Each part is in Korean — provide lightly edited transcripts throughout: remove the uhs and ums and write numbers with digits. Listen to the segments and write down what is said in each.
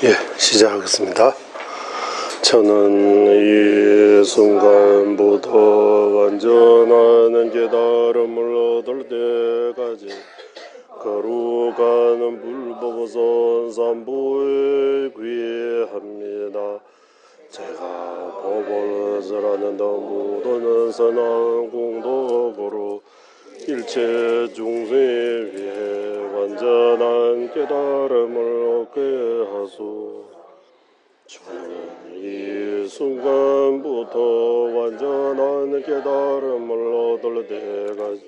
예, 시작하겠습니다. 저는 이 순간부터 완전한 깨달음을 얻을 때까지 거룩한 불법선 삼부에 귀합니다. 제가 법을 설하는 모든 선한 공덕으로 일체 중생 위해 완전한 깨달음을 얻게 하소. 저는 이 순간부터 완전한 깨달음을 얻을 때까지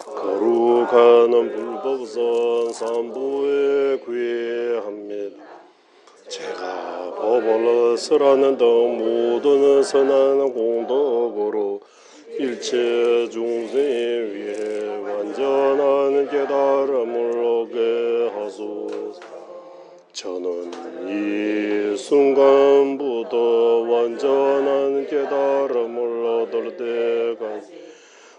거룩한 불법선 삼부에 귀합니다. 제가 법을 설하는 모든 선한 공덕으로 일체 중생 위해 완전한 깨달음을 얻게 하소서. 저는 이 순간부터 완전한 깨달음을 얻을 때까지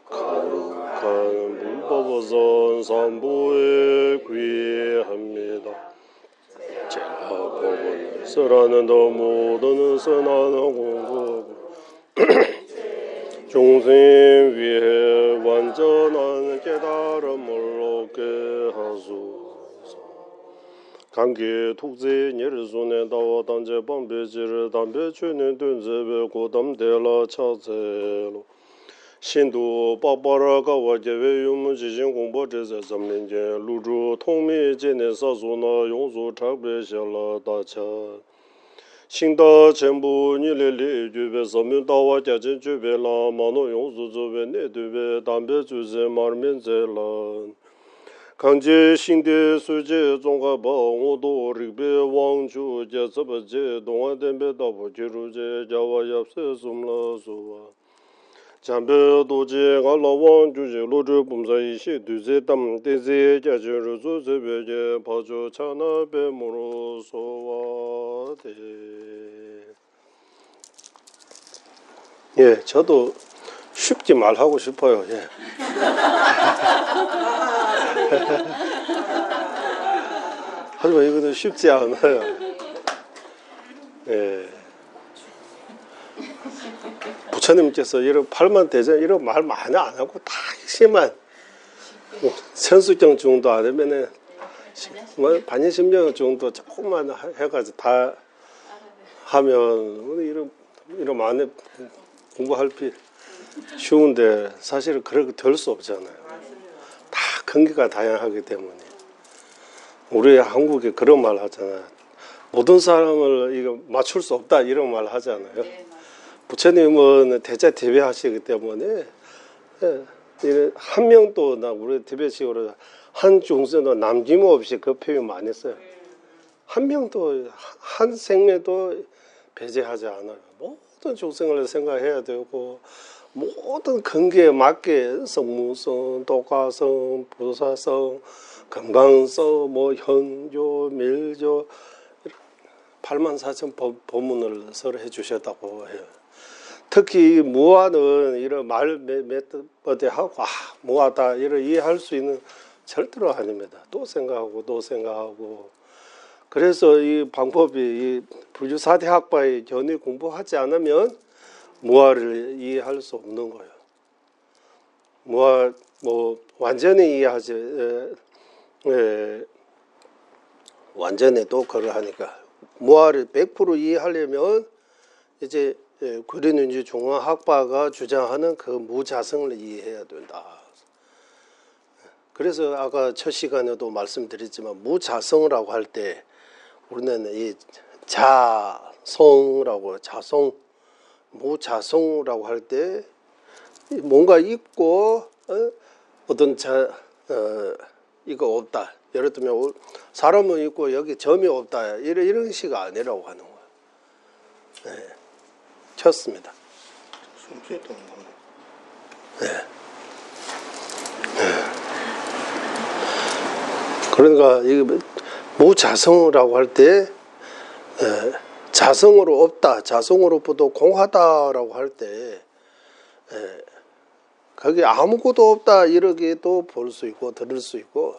거룩한 불법선 삼부에 귀합니다. 제가 법을 설하는 모든 선한 공덕 중생 위해 완전한 깨달음을 얻게 하소서. 감기 tukzi nyerisunne dawa 단제 방배지를 담배 주는 든제베 고담대라 차세로 신도 빠빠라가 와제외 유문지진 공부제세 삼년제 루주 통미제네 사소나 용수 작배실라 다차 신다 전부 니레리 주베 섬유다와 자진 주베라 마노 용수 주베 네드베 담배 주세 말면제라 강제 신대 수제 종가 방오도 리베 왕주 제서버제 동안된베 다보지루제 자와yap세 숨라소와 잠베 도제 갈라왕 주제 로즈 봄사이시 두제담 데제 자주르조 제베제 바조 차나베 모로소와데. 예, 저도 쉽게 말하고 싶어요. 예. 하지만 이거는 쉽지 않아요. 예. 부처님께서 이런 팔만 대전 이런 말 많이 안 하고 다 핵심만 천수경 정도 안 하면은 뭐 반인심경 정도 조금만 해가지고 다 하면 이런 많이 공부할 필요 쉬운데 사실은 그렇게 될 수 없잖아요. 다 경기가 다양하기 때문에 우리 한국에 그런 말 하잖아요. 모든 사람을 이거 맞출 수 없다 이런 말 하잖아요. 부처님은 대자 대배하시기 때문에 한 명도 우리 대배식으로 한 중생도 남김없이 그 표현 많이 써요. 한 명도 한 생명도 배제하지 않아요. 모든 중생을 생각해야 되고 모든 근기에 맞게 성무성, 독가성, 부사성, 건강성, 현조, 밀조 84,000 법문을 설해 주셨다고 해요. 특히 무아는 이런 말 몇 하고 무아다 이런 이해할 수 있는 절대로 아닙니다. 또 생각하고 또 생각하고. 그래서 이 방법이 이 불주사대 학파의 견해 공부하지 않으면 무아를 이해할 수 없는 거예요. 무아 완전히 이해하지 완전히 또 그걸 하니까 무아를 100% 이해하려면 이제 구리눈지 중앙학파가 주장하는 그 무자성을 이해해야 된다. 그래서 아까 첫 시간에도 말씀드렸지만 무자성이라고 할 때 우리는 이 자성이라고 자성 무자성이라고 할 때 뭔가 있고 어떤 이거 없다. 예를 들면 사람은 있고 여기 점이 없다. 이런 식이 아니라고 하는 거예요. 네. 쳤습니다. 숨쉬었던 거. 네. 네. 그러니까 이 무자성이라고 할 때 자성으로 없다, 자성으로부터 공하다라고 할 때 거기 아무것도 없다 이렇게도 볼 수 있고 들을 수 있고,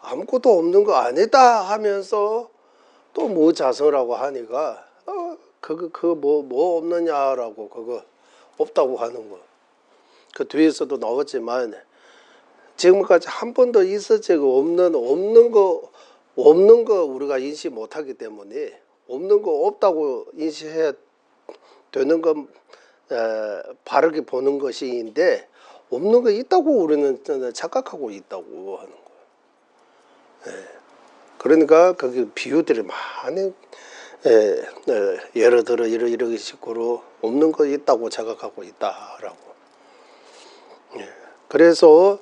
아무것도 없는 거 아니다 하면서 또 무자성이라고 하니까 뭐 없느냐라고 그거 없다고 하는 거. 그 뒤에서도 나왔지만 지금까지 한 번도 있을 적이 없는 거 우리가 인식 못하기 때문에 없는 거 없다고 인식해야 되는 건 바르게 보는 것인데, 없는 거 있다고 우리는 착각하고 있다고 하는 거예요. 그러니까 거기 비유들이 많이 예를 들어 이런 식으로 없는 거 있다고 착각하고 있다라고. 그래서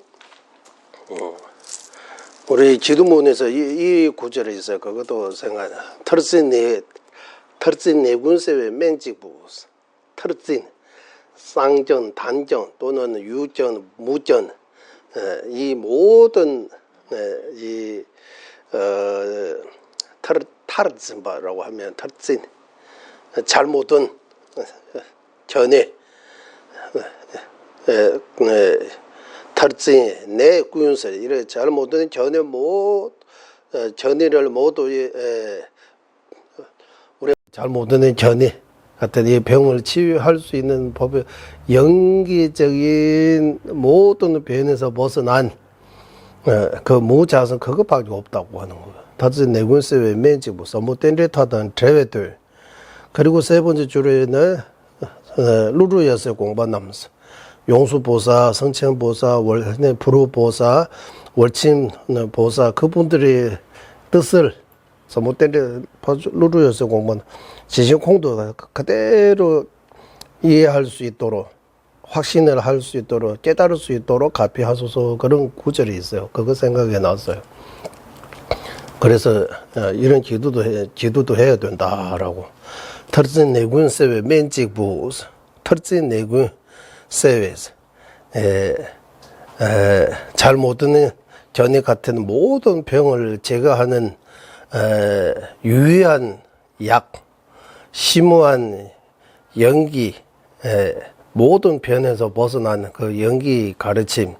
우리 기도문에서 이 구절에 있어요. 그것도 생각. 털진 내군세의 맨지부, 털진 쌍전, 단전 또는 유전, 무전, 이 모든 이 탈진바라고 하면 털진 잘못은 전에 털진 내 구윤세 이래 잘못은 전에 전의를 모두 우리 잘못은 전에 같은 이 병을 치유할 수 있는 법의 영기적인 모든 변에서 벗어난 그 무자성 그것밖에 없다고 하는 거예요. 다시 내군세의 맨지부 서무텐리타던 제외들. 그리고 세 번째 줄에는 루루여서 공부하면서 용수보사, 성천보사, 불후보사, 월침보사 그분들의 뜻을 루루여서 공부하는 지신콩도 그대로 이해할 수 있도록, 확신을 할 수 있도록, 깨달을 수 있도록 가피하소서, 그런 구절이 있어요. 그거 생각이 났어요. 그래서 이런 기도도 해야 된다라고. 털진 내군 세외 맨직부, 털진 내군 세외에서 잘못 듣는 전에 같은 모든 병을 제거하는 유의한 약, 심오한 연기, 모든 변에서 벗어난 그 연기 가르침,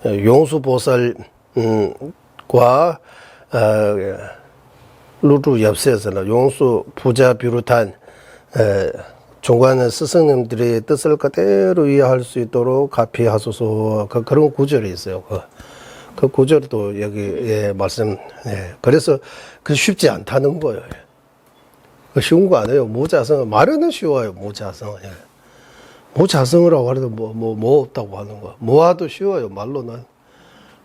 용수보살과 루루 엽서에서는 용수 부자 비롯한 중간에 스승님들의 뜻을 그대로 이해할 수 있도록 가피하소서, 그런 구절이 있어요. 그 구절도 여기 말씀. 그래서 그 쉽지 않다는 거예요. 쉬운 거 아니에요. 무자성 말은 쉬워요. 무자성. 무자성이라고 하려도 뭐 없다고 하는 거야. 뭐와도 쉬워요. 말로는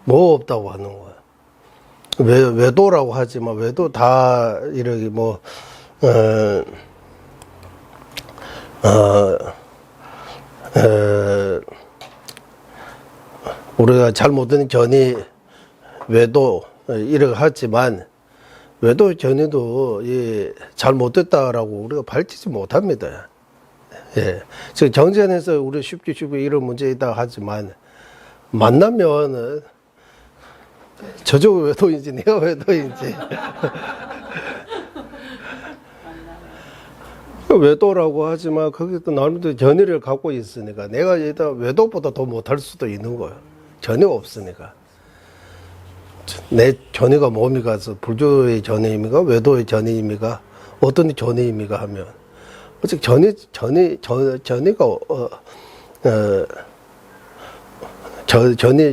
뭐 없다고 하는 거야. 외도라고 하지만 외도 다 이렇게 우리가 잘못된 전이 외도 이렇게 하지만 외도 전에도 잘못됐다라고 우리가 밝히지 못합니다. 지금 정전에서 우리 쉽게 이런 문제 있다 하지만 만나면 저쪽 외도인지 내가 외도인지 외도라고 하지만 거기도 나름대로 전의를 갖고 있으니까 내가 일단 외도보다 더 못할 수도 있는 거예요. 전의가 없으니까. 내 전의가 뭡니까? 불교의 전의입니까? 외도의 전의입니까? 어떤 전의입니까? 하면 어차피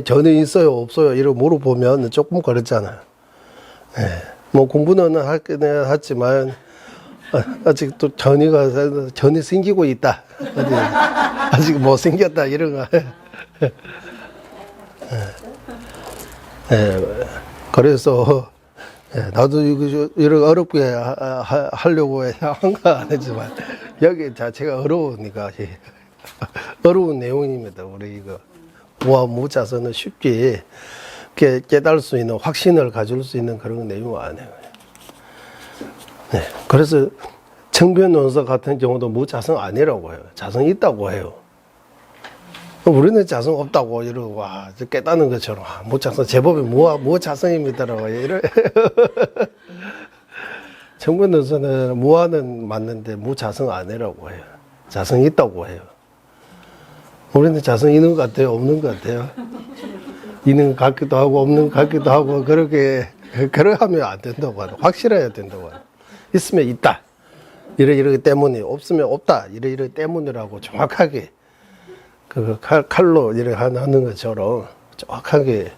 전이 있어요 없어요 이렇게 물어보면 조금 그렇잖아요. 뭐 공부는 하지만 아직 또 전이 생기고 있다. 아직 못 생겼다 이런 거. 그래서 나도 이렇게 어렵게 하려고 한 거 아니지만 여기 자체가 어려우니까 어려운 내용입니다. 우리 이거 무자서는 쉽게 깨달을 수 있는 확신을 가질 수 있는 그런 내용 아니에요. 그래서 청변논서 같은 경우도 무자성 아니라고 해요. 자성 있다고 해요. 우리는 자성 없다고 이러고 깨닫는 것처럼 무자성 제법이 무자성입니다라고 이래. 정부에서는 무한은 맞는데 무자성 아니라고 해요. 자성이 있다고 해요. 우리는 자성 있는 것 같아요? 없는 것 같아요? 있는 것 같기도 하고 없는 것 같기도 하고 그렇게 하면 안 된다고 하죠. 확실해야 된다고 하죠. 있으면 있다. 이러이러기 때문에 없으면 없다. 이러이러기 때문이라고 정확하게 그 칼로 이렇게 하는 것처럼 정확하게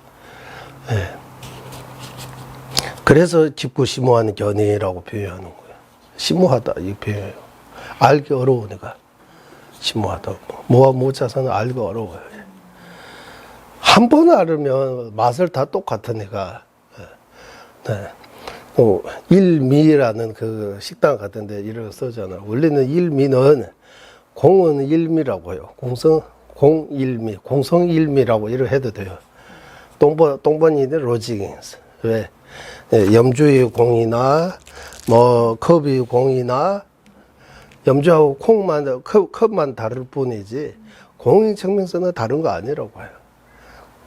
그래서 깊고 심오한 견해라고 표현하는 거예요. 심오하다 이 표현이에요. 알기 어려우니까 심오하다. 뭐와 무자성은 알기 어려워요. 한 번 알으면 맛을 다 똑같으니까. 일미라는 그 식당 같은데 이렇게 쓰잖아요. 원래는 일미는 공은 일미라고 해요. 공일미, 공성일미라고 이렇게 해도 돼요. 똥번이는 로직인스. 왜? 염주의 공이나 뭐 컵의 공이나 염주하고 컵만 다를 뿐이지 공인 청명서는 다른 거 아니라고 해요.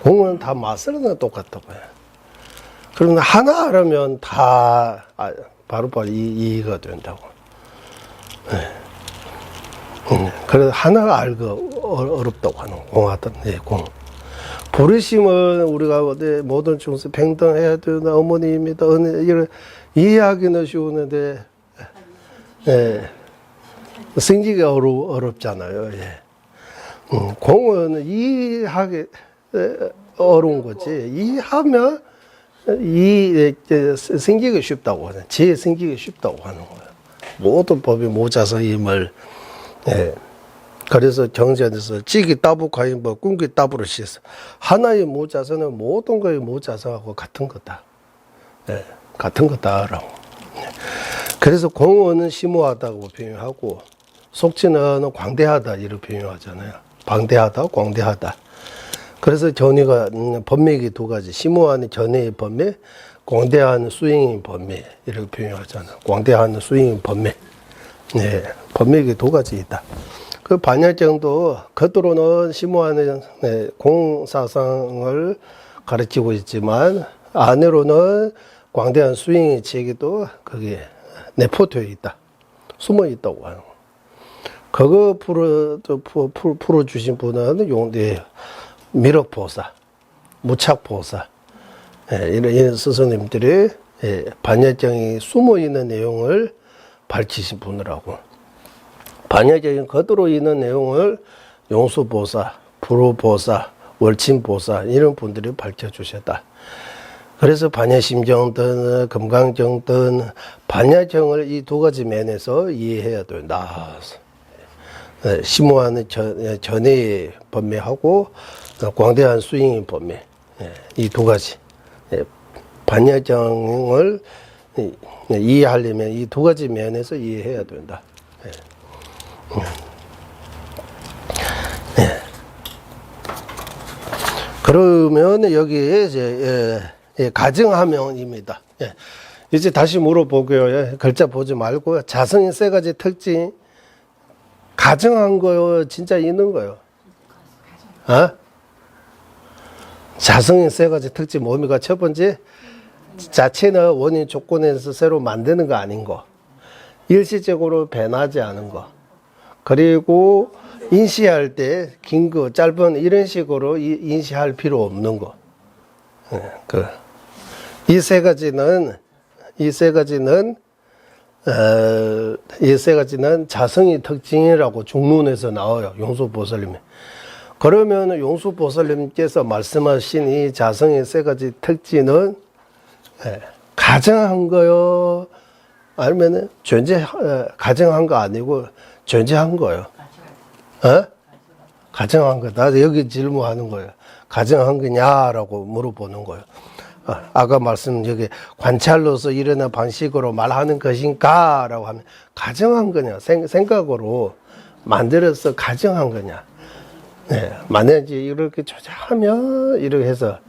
공은 다 맛은 똑같다고 해요. 그러면 하나 알으면 다 바로바로 이해가 된다고. 그래서 하나가 알기 어렵다고 하는 공하던 공. 부르심은 우리가 모든 중생 평등해야 되나 어머니입니다. 이런 이해하기는 쉬우는데 생기가 어렵잖아요. 공은 이해하기 어려운 거지. 이해하면 생기기 쉽다고 하는, 지혜 생기기 쉽다고 하는 거예요. 모든 법이 모자성임을, 그래서 경전에서 찌기 따부가인 뭐 꿈기 따부를 씻어. 하나의 모자성은 모든 거의 모자성하고 같은 거다. 같은 거다라고. 그래서 공원은 심오하다고 표현하고, 속진은 광대하다 이렇게 표현하잖아요. 방대하다, 광대하다. 그래서 견해가 법맥이 두 가지. 심오한 견해의 법맥, 광대한 수행의 법맥 이렇게 표현하잖아요. 광대한 수행의 법맥. 법맥이 두 가지 있다. 그 반야정도 겉으로는 심오한 공사상을 가르치고 있지만 안으로는 광대한 수행의 체계도 거기에 내포되어 있다. 숨어 있다고 하는 거. 그거 풀어주신 분은 미륵보사, 무착보사, 이런 스승님들이 반야정이 숨어 있는 내용을 밝히신 분이라고. 반야정이 겉으로 있는 내용을 용수보사, 불호보사, 월침보사 이런 분들이 밝혀주셨다. 그래서 반야심정든 금강정든 반야정을 이 두 가지 면에서 이해해야 된다. 심오한 전해의 법매하고 광대한 수행의 법매 이 두 가지 반야정을 이해하려면 이 두 가지 면에서 이해해야 된다. 그러면 여기에 이제 가정하명입니다. 이제 다시 물어보고요. 글자 보지 말고 자성의 세 가지 특징 가정한 거요, 진짜 있는 거요. 자성의 세 가지 특징 뭡니까? 첫 번째, 자체는 원인 조건에서 새로 만드는 거 아닌 거. 일시적으로 변하지 않은 거. 그리고 인시할 때 긴 거, 짧은 이런 식으로 인시할 필요 없는 거. 이 세 가지는 자성의 특징이라고 중론에서 나와요. 용수보살님이. 그러면 용수보살님께서 말씀하신 이 자성의 세 가지 특징은 가정한 거요? 아니면 가정한 거 아니고 존재한 거요? 가정한 거다. 여기 질문하는 거예요. 가정한 거냐라고 물어보는 거예요. 아까 여기 관찰로서 일어난 방식으로 말하는 것인가? 라고 하면, 가정한 거냐? 생각으로 만들어서 가정한 거냐? 만약에 이렇게 조작하면, 이렇게 해서,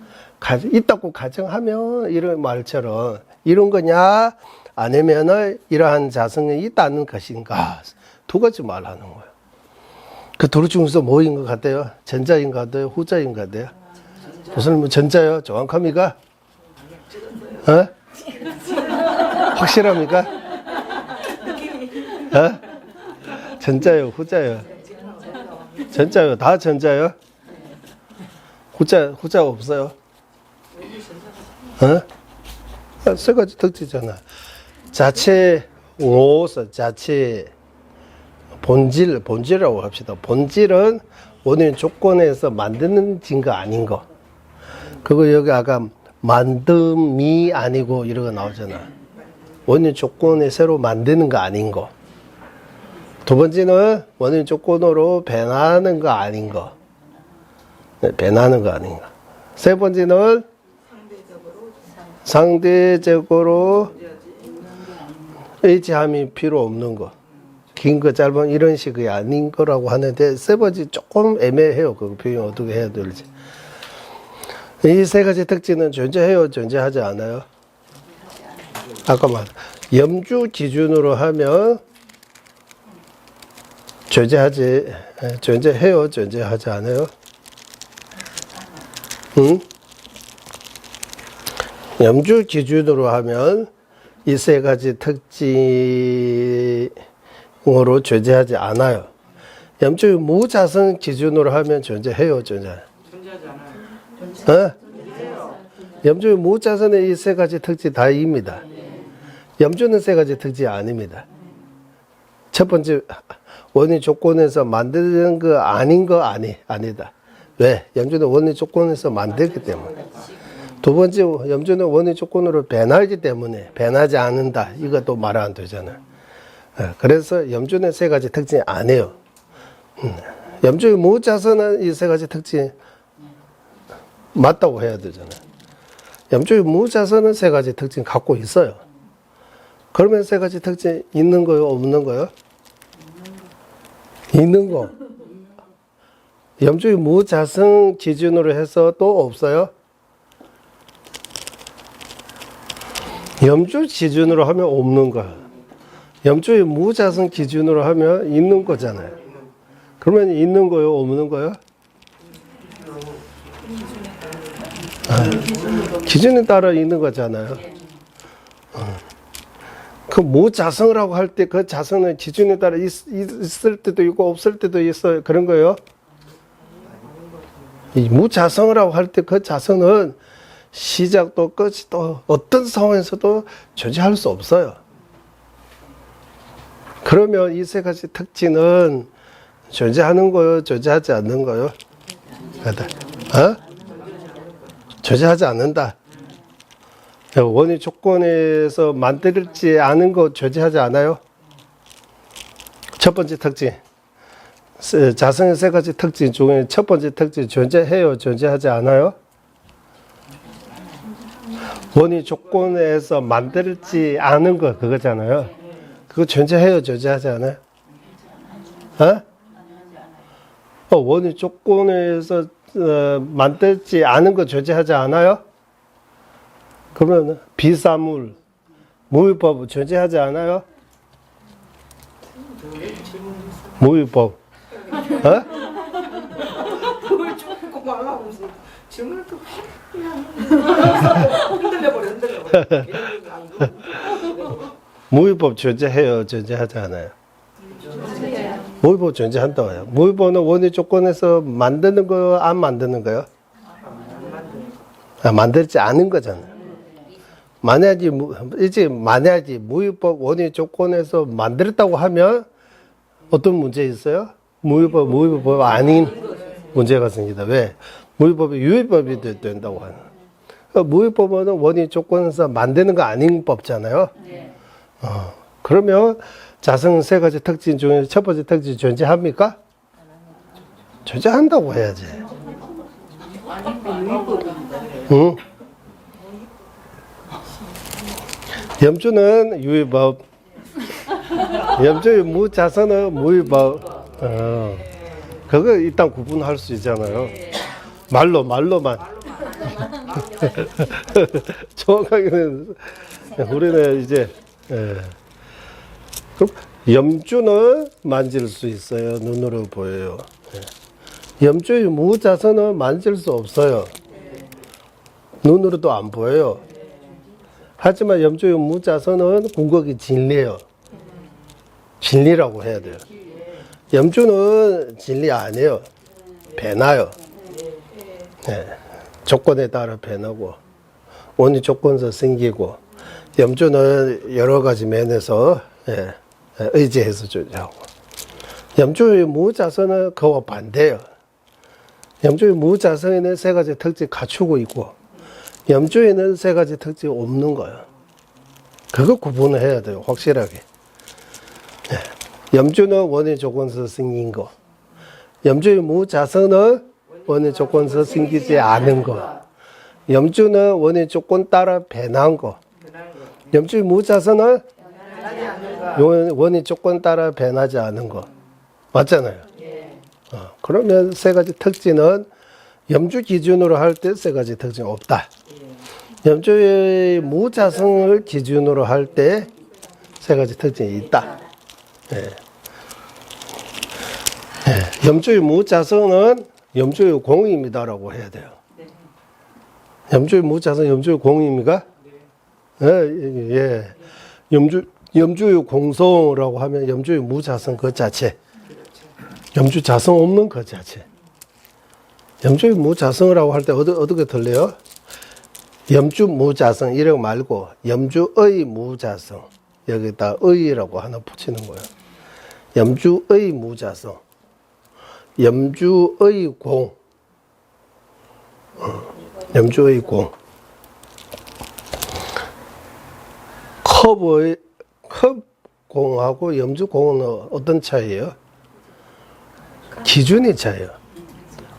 있다고 가정하면, 이런 말처럼, 이런 거냐? 아니면은, 이러한 자성이 있다는 것인가? 두 가지 말하는 거예요. 그 둘 중에서 뭐인 것 같아요? 전자인 것 같아요? 후자인 것 같아요? 무슨 전자요? 정확합니까? 확실합니까? 어? 전자요, 후자요? 전자요, 다 전자요? 후자 없어요? 어? 세 가지 특징이잖아. 자체, 오서 자체, 본질이라고 합시다. 본질은 원인 조건에서 만드는 거 아닌 거. 그거 여기 아까 만듦이 아니고 이런 거 나오잖아. 원인 조건에 새로 만드는 거 아닌 거. 두 번째는 원인 조건으로 변하는 거 아닌 거. 변하는 거 아닌 거. 세 번째는 상대적으로 H함이 필요 없는 거. 긴 거, 짧은 이런 식이 아닌 거라고 하는데 세 번째 조금 애매해요. 그 표현 어떻게 해야 될지. 이 세 가지 특징은 존재해요, 존재하지 않아요? 아까 말 염주 기준으로 하면 존재해요, 존재하지 않아요? 응? 염주 기준으로 하면 이 세 가지 특징으로 존재하지 않아요. 염주 무자성 기준으로 하면 존재해요, 존재하지 않아요? 염주 무자성의 이 세 가지 특징 다입니다. 염주는 세 가지 특징이 아닙니다. 첫 번째, 원인 조건에서 만드는 거 아닌 거 아니다. 왜? 염주는 원인 조건에서 만들기 때문에. 두 번째, 염주는 원인 조건으로 변하기 때문에 변하지 않는다. 이것도 말 안 되잖아요. 그래서 염주는 세 가지 특징이 아니에요. 염주의 무자성은 이 세 가지 특징이 맞다고 해야 되잖아요. 염주의 무자성은 세 가지 특징 갖고 있어요. 그러면 세 가지 특징 있는 거요, 없는 거요? 있는 거. 염주의 무자성 기준으로 해서 또 없어요? 염주 기준으로 하면 없는 거야. 염주의 무자성 기준으로 하면 있는 거잖아요. 그러면 있는 거요, 없는 거요? 기준에 따라 있는 거잖아요. 그 무자성이라고 할 때 그 자성은 기준에 따라 있을 때도 있고 없을 때도 있어요. 그런 거예요. 이 무자성이라고 할 때 그 자성은 시작도 끝도 어떤 상황에서도 존재할 수 없어요. 그러면 이 세 가지 특징은 존재하는 거요, 존재하지 않는 거요? 존재하지 않는다. 원인 조건에서 만들지 않은 거 존재하지 않아요? 첫 번째 특징. 자성의 세 가지 특징 중에 첫 번째 특징 존재해요, 존재하지 않아요? 원인 조건에서 만들지 않은 거 그거잖아요. 그거 존재해요, 존재하지 않아요? 원인 조건에서 만들지 않은 거 존재하지 않아요? 그러면 비사물, 무위법 존재하지 않아요? 무위법. 그걸 조금 말라고 질문을 또 흔들려버려. 무위법 존재해요, 존재하지 않아요? 무위법 존재한다고 해요. 무위법은 원인 조건에서 만드는 거요, 안 만드는 거요? 만들지 않은 거잖아요. 만약에 무위법 원인 조건에서 만들었다고 하면 어떤 문제 있어요? 무위법 아닌 문제가 생기다. 왜? 무위법이 유위법이 된다고 하는. 그러니까 무위법은 원인 조건에서 만드는 거 아닌 법잖아요. 그러면 자성 세 가지 특징 중에 첫 번째 특징 존재합니까? 존재한다고 해야지. 응? 염주는 유위법, 염주의 무자성은 무위법. 그거 일단 구분할 수 있잖아요. 말로만. 정확하게는 우리는 이제 그럼 염주는 만질 수 있어요. 눈으로 보여요. 염주의 무자성은 만질 수 없어요. 눈으로도 안 보여요. 하지만 염주의 무자성은 궁극이 진리예요. 진리라고 해야 돼요. 염주는 진리 아니에요. 변화요. 예. 조건에 따라 변하고 원인 조건에서 생기고 염주는 여러 가지 면에서 예, 의지해서 존재하고 염주의 무자성은 그와 반대예요. 염주의 무자성에는 세 가지 특징 갖추고 있고 염주에는 세 가지 특징이 없는 거예요. 그거 구분을 해야 돼요. 확실하게. 예. 염주는 원인 조건에서 생긴 거. 염주의 무자성은 원인 조건에서 생기지 않은 거. 염주는 원인 조건 따라 변한 거. 염주의 무자성은 원인 조건 따라 변하지 않은 거. 맞잖아요. 그러면 세 가지 특징은 염주 기준으로 할 때 세 가지 특징이 없다. 염주의 무자성을 기준으로 할 때 세 가지 특징이 있다. 예. 예. 염주의 무자성은 염주의 공입니다라고 해야 돼요. 염주의 무자성, 염주의 공입니까? 예, 예. 염주의 공성이라고 하면 염주의 무자성 그 자체. 염주 자성 없는 그 자체. 염주의 무자성이라고 할 때 어떻게 들려요? 염주 무자성 이런 말고 염주의 무자성. 여기다 의라고 하나 붙이는 거예요. 염주의 무자성. 염주의 공. 염주의 공. 컵공하고 염주공은 어떤 차이예요? 기준이 차이예요.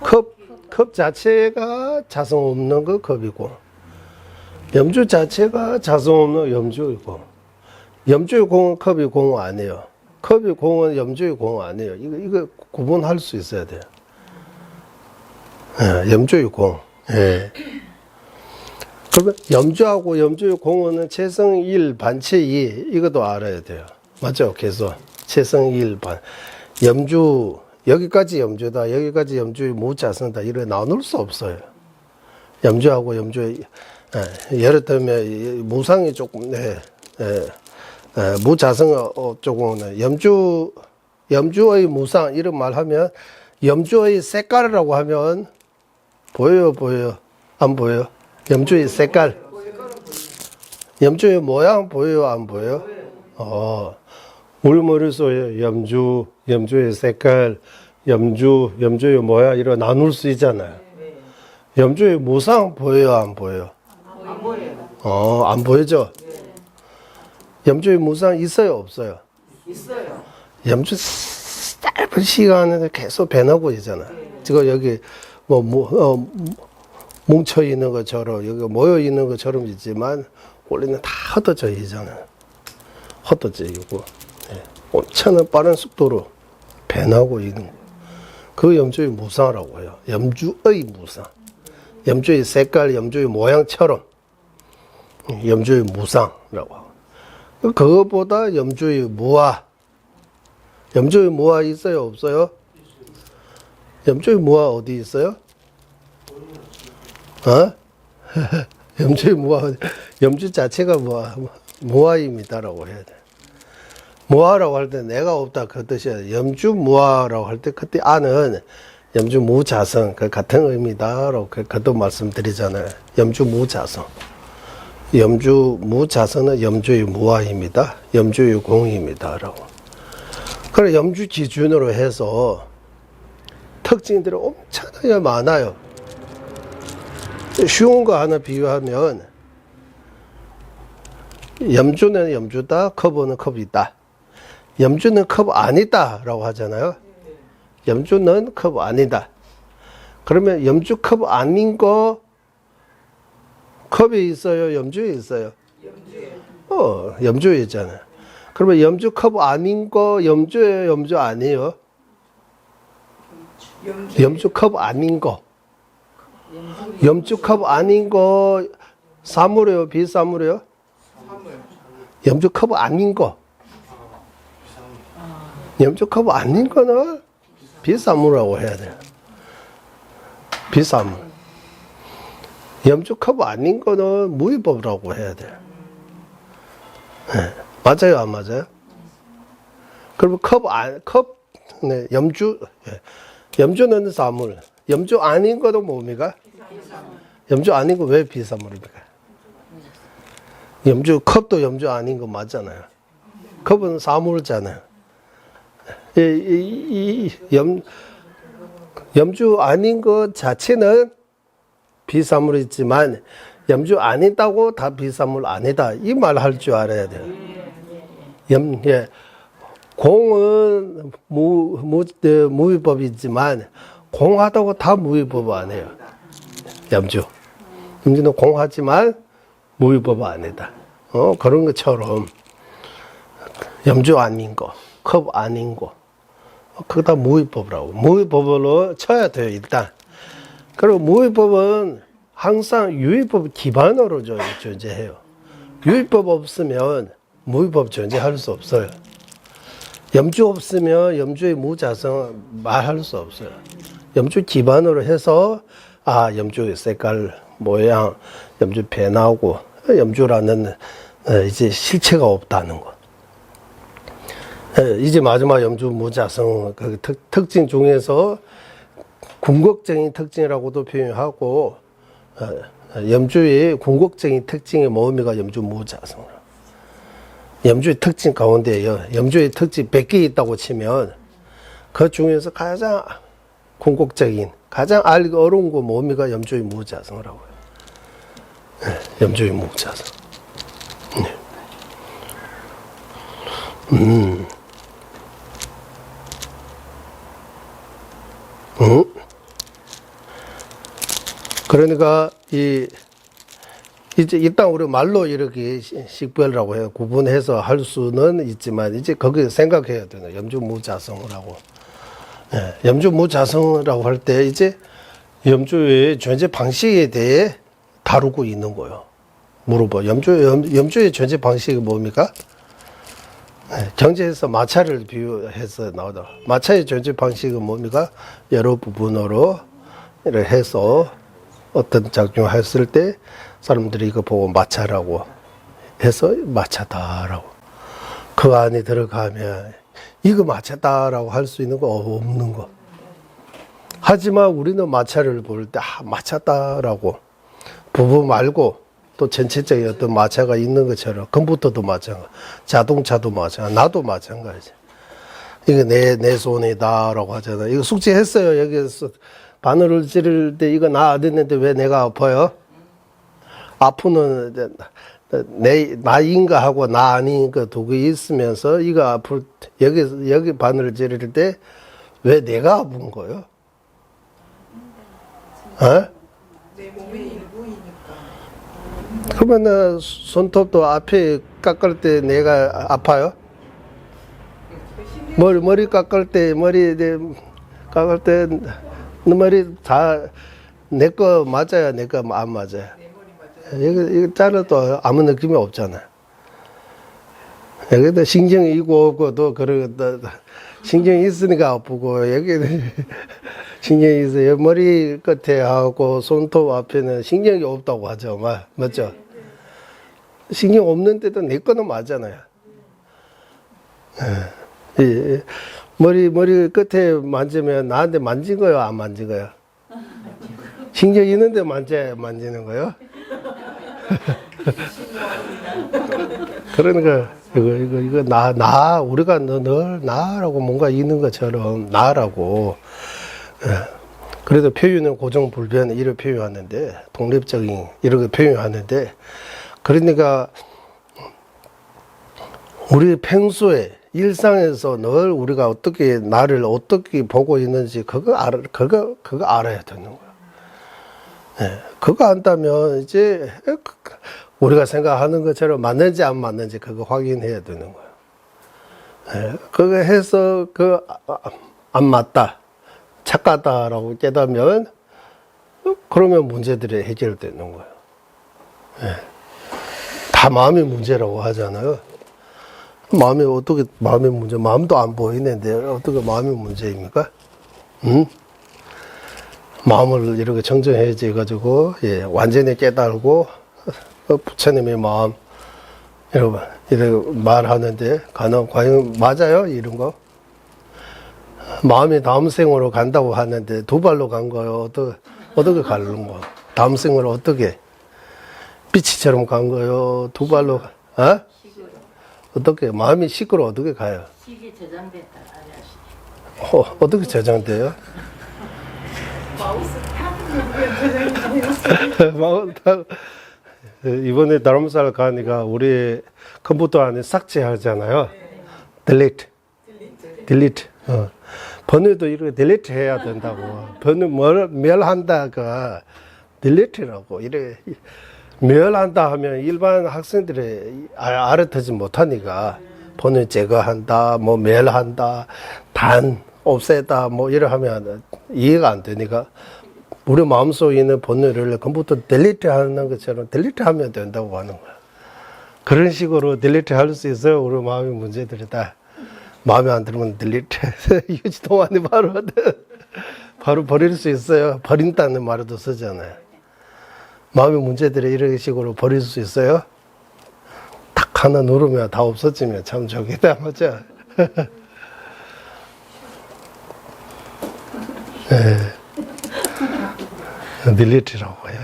컵 자체가 자성 없는 거 컵이고 염주 자체가 자성 없는 염주이고 염주의 공은 컵이 공 아니에요. 컵이 공은 염주의 공 아니에요. 이거 구분할 수 있어야 돼요. 예, 염주의 공. 예. 그러면 염주하고 염주의 공은 체성 1, 반체 2 이것도 알아야 돼요. 맞죠? 계속 체성 1, 반. 염주 여기까지 염주다, 여기까지 염주의 무자성다 이렇게 나눌 수 없어요. 염주하고 염주의 예를 들면 무상이 조금 무자성 조금은 염주의 무상 이런 말 하면 염주의 색깔이라고 하면 보여요? 안 보여요? 염주의 색깔. 염주의 모양 보여요? 안 보여요? 우리 머릿속에 염주의 색깔, 염주의 모양 이런 나눌 수 있잖아요. 염주의 무상 보여요? 안 보여요? 안 보여요. 안 보이죠? 염주의 무상 있어요? 없어요? 있어요. 염주 짧은 시간에 계속 변하고 있잖아요. 지금 여기 뭉쳐 있는 것처럼 여기 모여 있는 것처럼 있지만 원래는 다 흩어져 있잖아요. 흩어져 있고 엄청난 빠른 속도로 변하고 있는 거. 그 염주의 무상이라고 해요. 염주의 무상. 염주의 색깔, 염주의 모양처럼 염주의 무상이라고 하고. 그것보다 염주의 무아. 염주의 무아 있어요? 없어요? 염주의 무아 어디 있어요? 염주의 무아, 염주 자체가 무아입니다라고 해야 돼. 무아라고 할 때 내가 없다 그 뜻이야. 염주 무아라고 할 때 그때 아는 염주 무자성 그 같은 의미다라고 그것도 말씀드리잖아요. 염주 무자성. 염주 무자성은 염주의 무아입니다. 염주의 공입니다라고. 그래 염주 기준으로 해서 특징들이 엄청나게 많아요. 쉬운 거 하나 비유하면 염주는 염주다, 컵은 컵이다. 염주는 컵 아니다 라고 하잖아요. 염주는 컵 아니다. 그러면 염주 컵 아닌 거 컵이 있어요? 염주에 있어요? 염주에 있잖아요. 그러면 염주 컵 아닌 거 염주예요? 염주 아니에요? 염주 컵 아닌 거. 염주 컵 아닌 거 사물이에요? 비사물이에요? 염주 컵 아닌 거. 염주 컵 아닌 거는 비사물이라고 해야 돼요. 비사물. 염주 컵 아닌 거는 무위법이라고 해야 돼요. 네. 맞아요? 안 맞아요? 그리고 네, 염주, 예. 염주는 사물. 염주 아닌 것도 뭡니까? 염주 아닌 거 왜 비사물입니까? 염주, 컵도 염주 아닌 거 맞잖아요. 컵은 사물잖아요. 염주 아닌 것 자체는 비사물이지만 염주 아니다고 다 비사물 아니다. 이 말 할 줄 알아야 돼요. 예. 공은 무위법이지만 공하다고 다 무위법 아니에요. 염주는 공하지만 무위법 아니다. 그런 것처럼 염주 아닌 거, 컵 아닌 거, 그거 다 무위법이라고. 무위법으로 쳐야 돼요, 일단. 그리고 무위법은 항상 유위법 기반으로 존재해요. 유위법 없으면 무위법 존재할 수 없어요. 염주 없으면 염주의 무자성 말할 수 없어요. 염주 기반으로 해서 염주의 색깔, 모양, 염주 변하고 염주라는 이제 실체가 없다는 거. 이제 마지막 염주 무자성 그 특징 중에서 궁극적인 특징이라고도 표현하고 염주의 궁극적인 특징의 뭐미가 염주 무자성. 염주의 특징 가운데요. 염주의 특징 100개 있다고 치면 그 중에서 가장 궁극적인, 가장 알기 어려운 거 뭡니까? 염주의 무자성이라고요. 염주의 무자성. 그러니까 이제 일단 우리 말로 이렇게 식별이라고 해요. 구분해서 할 수는 있지만 이제 거기 생각해야 되는 염주무자성이라고. 염주무자성이라고 할 때 이제 염주의 존재 방식에 대해 다루고 있는 거예요. 물어봐. 염주의 존재 방식이 뭡니까? 경제에서 마차를 비유해서 나오다. 마차의 존재 방식은 뭡니까? 여러 부분으로 이렇게 해서 어떤 작용을 했을 때 사람들이 이거 보고 마차라고 해서 마차다라고. 그 안에 들어가면 이거 마차다라고 할 수 있는 거 없는 거. 하지만 우리는 마차를 볼 때 마차다라고 부부 말고 또 전체적인 어떤 마차가 있는 것처럼 컴퓨터도 마찬가지, 자동차도 마찬가지, 나도 마찬가지. 이거 내 손이다라고 하잖아. 이거 숙제했어요. 여기서 바늘을 찌를 때 이거 나 안 했는데 왜 내가 아파요? 아프는 나인가 하고 나 아닌가 두 개 있으면서 이거 아플 여기 바늘을 찌를 때 왜 내가 아픈 거예요? 내 몸의 일부이니까. 그러면 손톱도 앞에 깎을 때 내가 아파요? 머리 깎을 때 너 머리 다 내 거 맞아요? 내 거 안 맞아요? 이거 자르도 아무 느낌이 없잖아. 여기다 신경이 있고 없고도 신경이 있으니까 아프고 여기는 신경이 있어요. 머리 끝에 하고 손톱 앞에는 신경이 없다고 하죠. 맞죠? 신경 없는데도 내 거는 맞잖아요. 머리 끝에 만지면 나한테 만진 거예요? 안 만진 거예요? 신경 있는데 만지는 거예요? 그러니까 이거 우리가 늘 나라고 뭔가 있는 것처럼 나라고. 그래도 표현은 고정불변 이렇게 표현하는데 독립적인 이렇게 표현하는데 그러니까 우리 평소에 일상에서 늘 우리가 어떻게 나를 어떻게 보고 있는지 그거 알아야 되는 거야. 그거 안다면 이제 우리가 생각하는 것처럼 맞는지 안 맞는지 그거 확인해야 되는 거야. 그거 해서 안 맞다, 착하다라고 깨닫으면 그러면 문제들이 해결되는 거예요. 다 마음의 문제라고 하잖아요. 마음의 문제, 마음도 안 보이는데 어떻게 마음의 문제입니까? 마음을 이렇게 정정해져 가지고 완전히 깨달고 부처님의 마음 여러분, 이렇게 말하는데, 과연 맞아요? 이런 거? 마음이 다음 생으로 간다고 하는데, 두 발로 간 거요? 어떻게 가는 거? 다음 생으로 어떻게? 빛이처럼 간 거요? 두 발로, 어? 어떻게? 마음이 식으로 어떻게 가요? 식이 저장됐다 아저씨. 어떻게 저장돼요? 마우스 타는 이번에 다름살 가니까 우리 컴퓨터 안에 삭제하잖아요. delete. 번호도 이렇게 delete 해야 된다고. 번호 멸한다가 delete라고. 이렇게 멸한다 하면 일반 학생들이 알아듣지 못하니까 번호 제거한다, 뭐 멸한다, 없애다, 뭐 이래 하면 이해가 안 되니까 우리 마음속에 있는 번호를 컴퓨터 딜리트 하는 것처럼 딜리트 하면 된다고 하는 거야. 그런 식으로 딜리트 할 수 있어요. 우리 마음의 문제들이 다. 마음에 안 들면 딜리트. 유지동안에 바로 버릴 수 있어요. 버린다는 말도 쓰잖아요. 마음의 문제들이 이런 식으로 버릴 수 있어요. 탁 하나 누르면 다 없어지면 참 좋겠다. 맞죠? 딜리트라고 해요.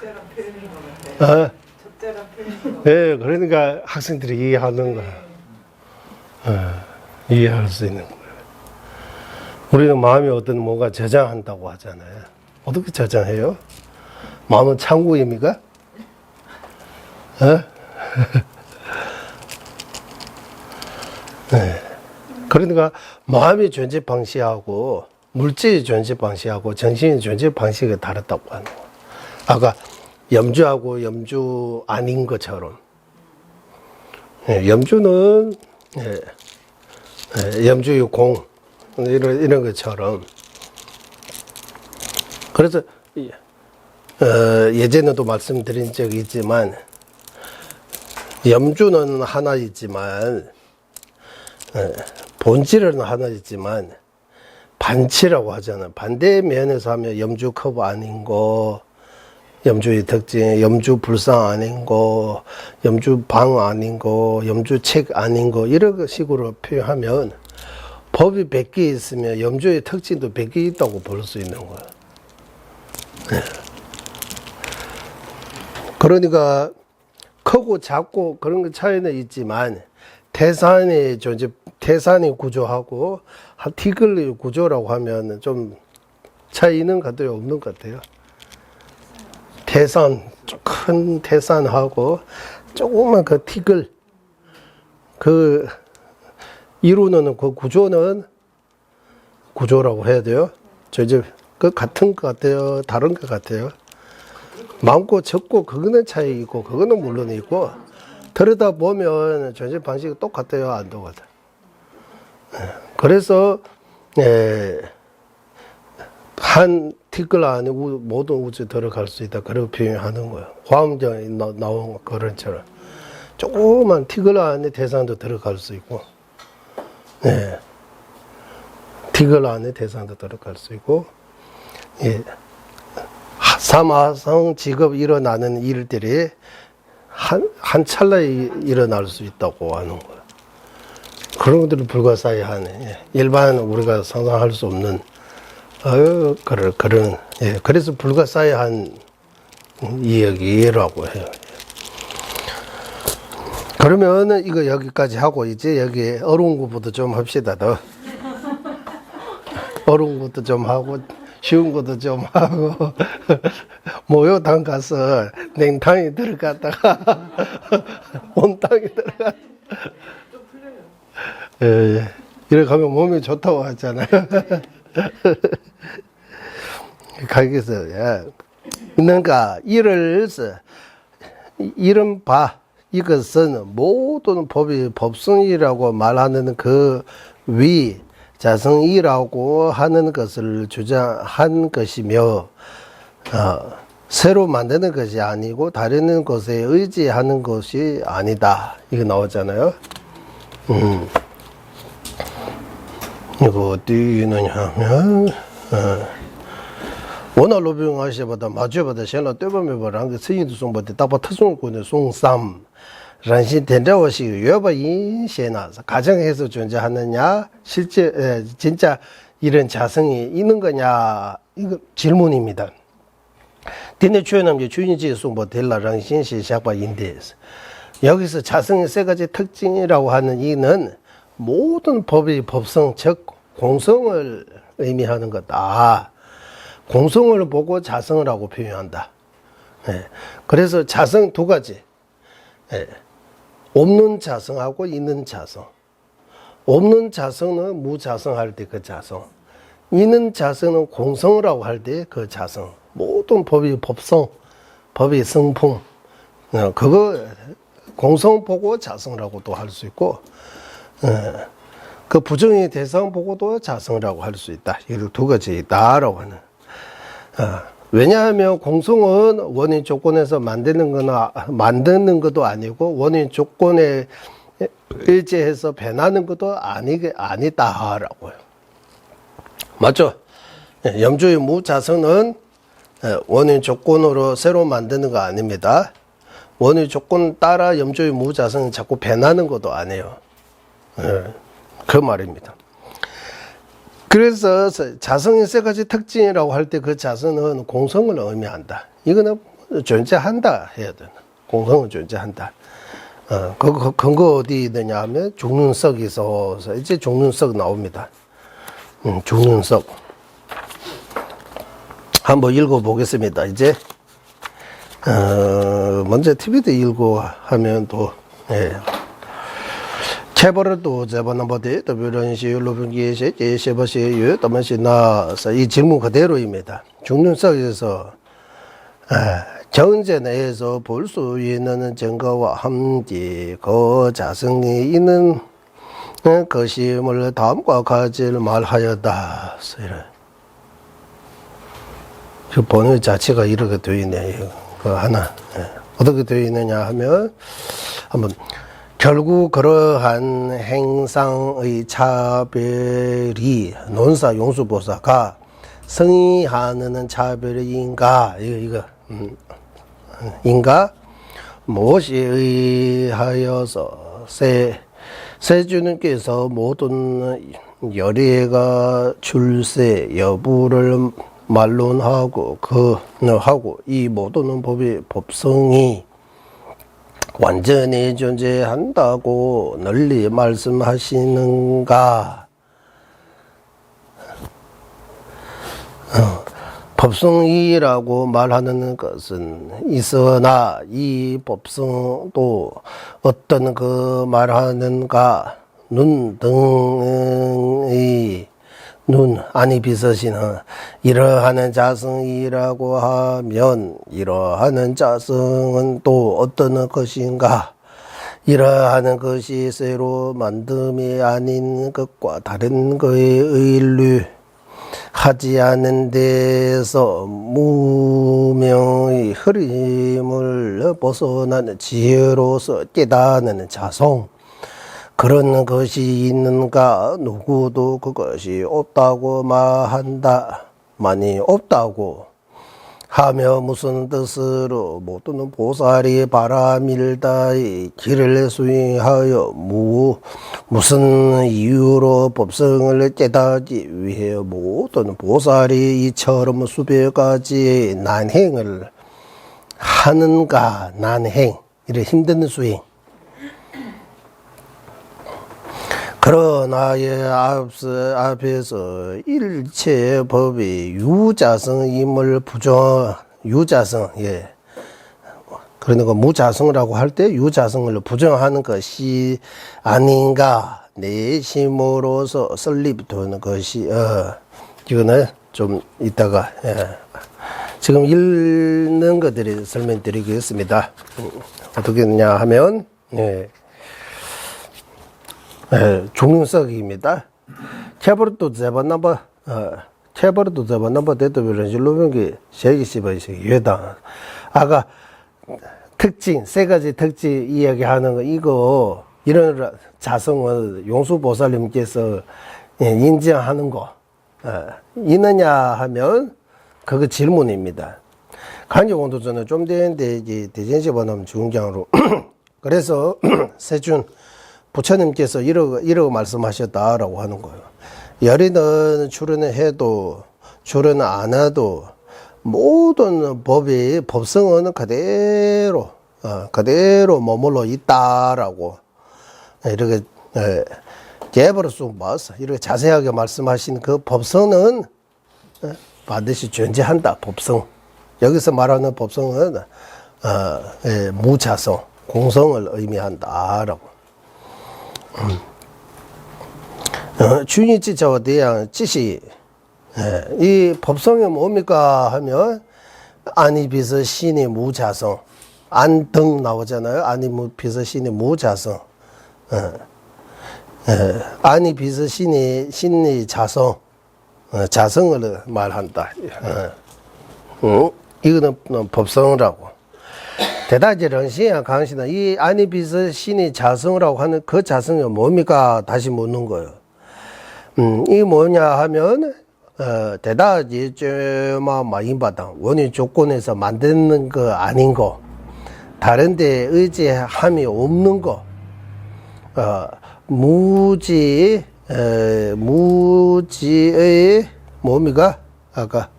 적절한 표현인 것 같아요. 적절한 표현인 것 같아요. 그러니까 학생들이 이해하는 거야. 이해할 수 있는 거예요. 우리는 마음이 어떤 뭔가 저장한다고 하잖아요. 어떻게 저장해요? 마음은 창고입니까? 네. 그러니까 마음의 존재 방식하고 물질의 존재 방식하고 정신의 존재 방식이 다르다고 하는 거예요. 아까 염주하고 염주 아닌 것처럼. 염주는 염주의 공 이런 것처럼. 그래서 예전에도 말씀드린 적이 있지만 염주는 하나이지만 본질은 하나이지만 반치라고 하잖아요. 반대 면에서 하면 염주 커브 아닌 거, 염주의 특징, 염주 불상 아닌 거, 염주 방 아닌 거, 염주 책 아닌 거 이런 식으로 표현하면 법이 100개 있으면 염주의 특징도 100개 있다고 볼 수 있는 거예요. 그러니까 크고 작고 그런 것 차이는 있지만 태산의 존재, 태산의 구조하고 티글의 구조라고 하면 좀 차이는 같아요, 없는 것 같아요. 태산, 큰 태산하고 조그만 그 티글, 그 이루는 그 구조는 구조라고 해야 돼요. 그 같은 것 같아요, 다른 것 같아요. 많고 적고 그거는 차이 있고 그거는 물론 있고 들여다 보면 존재 방식이 똑같아요, 안 똑같아요. 그래서 한 티끌 안에 모든 우주 들어갈 수 있다 그렇게 표현하는 거예요. 화엄경에 나온 그런처럼 조그만 티끌 안에 대상도 들어갈 수 있고, 티끌 안에 대상도 들어갈 수 있고, 삼화성 직업 일어나는 일들이 한 찰나에 일어날 수 있다고 하는 거예요. 그런 것들은 불가사의하네. 일반 우리가 상상할 수 없는 그런 그래서 불가사의한 이야기라고 해요. 그러면 이거 여기까지 하고 이제 여기 어려운 것부터 좀 합시다. 더 어려운 것도 좀 하고 쉬운 것도 좀 하고 모욕탕 가서 냉탕에 들어갔다가 온탕에 들어갔다가 이렇게 가면 몸이 좋다고 하잖아요. 거기서 그러니까 이런 이것은 모든 법이 법성이라고 말하는 그 위 자성이라고 하는 것을 주장한 것이며 새로 만드는 것이 아니고 다른 것에 의지하는 것이 아니다. 이거 나오잖아요. 이거 어디 있느냐 하면 원어 로빙 하시보다 마주보다 셀라 떼범에버랑 그 스인도 송보다 따바 특송권의 송삼 란신 된다워시 여바 인세나서 가정에서 존재하느냐 실제 진짜 이런 자성이 있는 거냐 이거 질문입니다. 근데 주연남제 주인지 송보 델라랑 신시 샤바 인데스 여기서 자성의 세 가지 특징이라고 하는 이는 모든 법의 법성 즉 공성을 의미하는 거다. 공성을 보고 자성을 하고 표현한다. 예. 그래서 자성 두 가지. 예. 없는 자성하고 있는 자성. 없는 자성은 무자성할 때 그 자성. 있는 자성은 공성이라고 할 때 그 자성. 모든 법의 법성, 법의 성품. 그거 공성 보고 자성이라고도 할 수 있고, 그 부정의 대상 보고도 자성이라고 할 수 있다. 이 두 가지다라고 하는. 왜냐하면 공성은 원인 조건에서 만드는 것도 아니고 원인 조건에 의지해서 변하는 것도 아니다라고요. 맞죠? 염조의 무자성은 원인 조건으로 새로 만드는 거 아닙니다. 원인 조건 따라 염조의 무자성은 자꾸 변하는 것도 아니에요. 그 말입니다. 그래서 자성의 세 가지 특징이라고 할 때 그 자성은 공성을 의미한다. 이거는 존재한다 해야 되나. 공성은 존재한다. 그 근거 어디 있느냐 하면 중륜석에서 이제 중륜석 나옵니다. 중륜석 한번 읽어보겠습니다. 이제 먼저 TV도 읽고 하면 또 체벌도 제반나버데 더블런시 로빙기에서 제시버시 더만시나서 이 질문 그대로입니다. 중륜석에서 정제 내에서 볼 수 있는 증거와 함께 그 자성이 있는 것임을 다음과 같이를 말하였다. 그 번역 자체가 이렇게 되어 있네요. 그 하나 어떻게 되어 있느냐 하면 한번 결국 그러한 행상의 차별이 논사 용수보사가 성의하는 차별인가 이거 인가 무엇이 의하여서 세주님께서 모든 열애가 출세 여부를 말론하고 하고 이 모든 법의 법성이 완전히 존재한다고 널리 말씀하시는가? 법성이라고 말하는 것은 있으나 이 법성도 어떤 그 말하는가 눈 등의 눈 아니 비서시는 이러하는 자성이라고 하면 이러하는 자성은 또 어떤 것인가? 이러하는 것이 새로 만듦이 아닌 것과 다른 것에 의뢰하지 않은 데서 무명의 흐름을 벗어나는 지혜로서 깨닫는 자성 그런 것이 있는가? 누구도 그것이 없다고 말한다. 많이 없다고 하며 무슨 뜻으로 모두는 보살이 바라밀다의 길을 수행하여 무슨 이유로 법성을 깨닫기 위해 모든 보살이 이처럼 수백 가지의 난행을 하는가? 난행, 이래 힘든 수행. 그러나 앞에서 일체 법이 유자성임을 유자성, 그러니까 무자성이라고 할 때 유자성을 부정하는 것이 아닌가 내심으로서 설립되는 것이 이거는 좀 이따가 지금 읽는 것들이 설명드리겠습니다. 어떻게 했냐 하면 중륜석입니다. 체버도 제반나버 대도별은 실로병기 세기시바이시 예당 아까 특징 세 가지 특징 이야기하는 거 이거 이런 자성을 용수보살님께서 인정하는 거 있느냐 하면 그거 질문입니다. 간여공도전은 좀 되는데 이제 대전시 번호면 중경으로 그래서 세준 부처님께서 이러고 말씀하셨다라고 하는 거예요. 열이는 출연을 해도 출연을 안 해도 모든 법이 법성은 그대로 머물러 있다라고 이렇게 개벌을 쑥 모아서 이렇게 자세하게 말씀하신 그 법성은 반드시 존재한다. 법성. 여기서 말하는 법성은 무자성, 공성을 의미한다라고. 주니지자와 대양 지시. 이 법성이 뭡니까 하면 아니비서 신이 무자성, 안등 나오잖아요. 아니비서 신이 무자성. 아니비서 신이 자성, 자성을 말한다. 이거는 법성이라고. 대다지 런시야 강시는 이 아니비서 신이 자성이라고 하는 그 자성이 뭡니까? 다시 묻는 거예요. 이 뭐냐 하면 대다지 쩌마 마인바당 원인 조건에서 만드는 거 아닌 거, 다른데 의지함이 없는 거, 무지의 뭡니까? 아까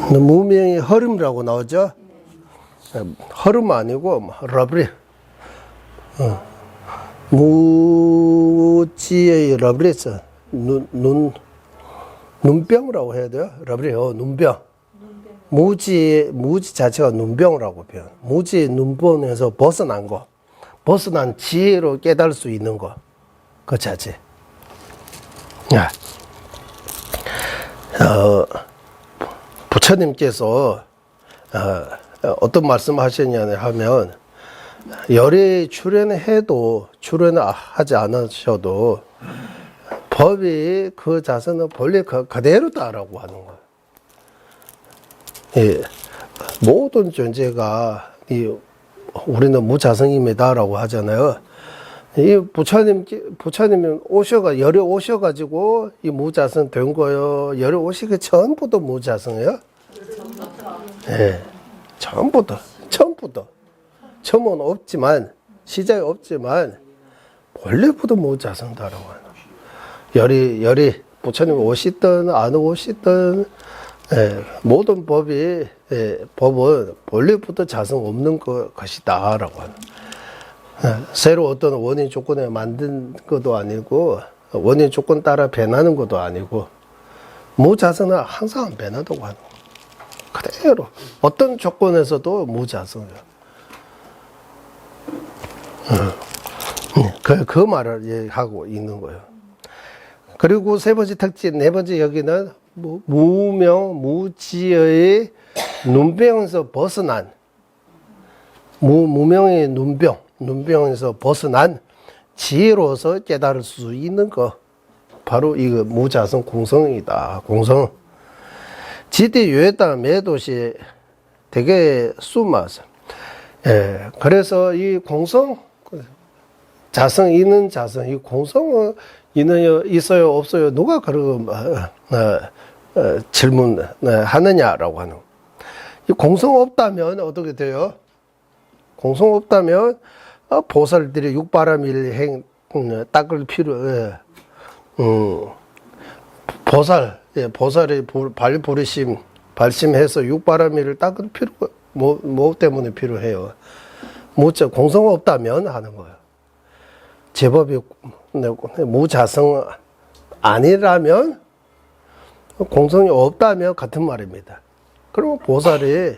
무명의 허름이라고 나오죠? 허름 아니고 러브리. 무지의 러브리스. 눈병이라고 해야 돼요? 러브리. 눈병. 무지 자체가 눈병이라고 표현. 무지의 눈병에서 벗어난 거. 벗어난 지혜로 깨달을 수 있는 거. 그 자체. 부처님께서 어떤 말씀하셨냐 하면 열에 출연해도 출연을 하지 않으셔도 법이 그 자세는 본래 그대로다라고 하는 거예요. 예, 모든 존재가 우리는 무자성입니다라고 하잖아요. 이 부처님이 열에 오셔가지고 이 무자성 된 거요. 열에 오시기 전부터 무자성이에요. 예, 처음부터. 처음은 없지만, 시작이 없지만, 원래부터 무자성다라고 하는. 열이 부처님 오시든 안 오시든, 모든 법은 원래부터 자성 없는 것이다라고 하는. 새로 어떤 원인 조건에 만든 것도 아니고 원인 조건 따라 변하는 것도 아니고 무자성은 항상 변하다고 하는 거예요. 그대로 어떤 조건에서도 무자성이에요. 그 말을 하고 있는 거예요. 그리고 세 번째 특징, 네 번째 여기는 무명, 무지의 눈병에서 벗어난 무명의 눈병에서 벗어난 지혜로서 깨달을 수 있는 거, 바로 이거 무자성 공성이다. 공성. 지대 유에다 매도시 되게 수마서. 그래서 이 공성, 자성 있는 자성, 이 공성은 있어요 없어요? 누가 그런 질문하느냐라고 하는. 이 공성 없다면 어떻게 돼요? 공성 없다면 보살들이 육바라밀 행 닦을 필요. 보살의 발심해서 육바라밀을 닦을 필요가 뭐 때문에 필요해요? 공성 없다면 하는 거예요. 제법이 무자성 아니라면, 공성이 없다면 같은 말입니다. 그러면 보살이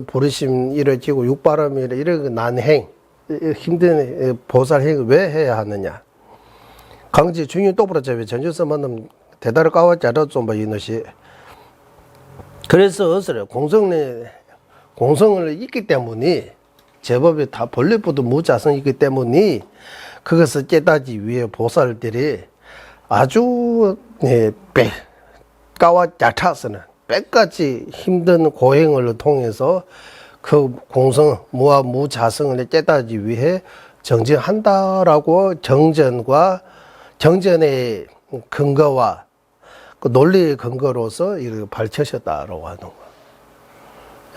부르심 이루어지고 육바람이 이런 난행, 힘든 보살행을 왜 해야 하느냐? 강지 중요 똑부러잡이 전주서 만남 대다를 까왔자로 좀 봐, 이것이. 그래서 어서요, 공성을 있기 때문에, 제법이 다 본래부터 무자성이 있기 때문에, 그것을 깨닫기 위해 보살들이 아주, 까왔자차서는, 빽같이 힘든 고행을 통해서 그 공성, 무자성을 깨닫기 위해 정진한다라고 정전과 정전의 근거와 그 논리의 근거로서 이를 밝히셨다라고 하는 거.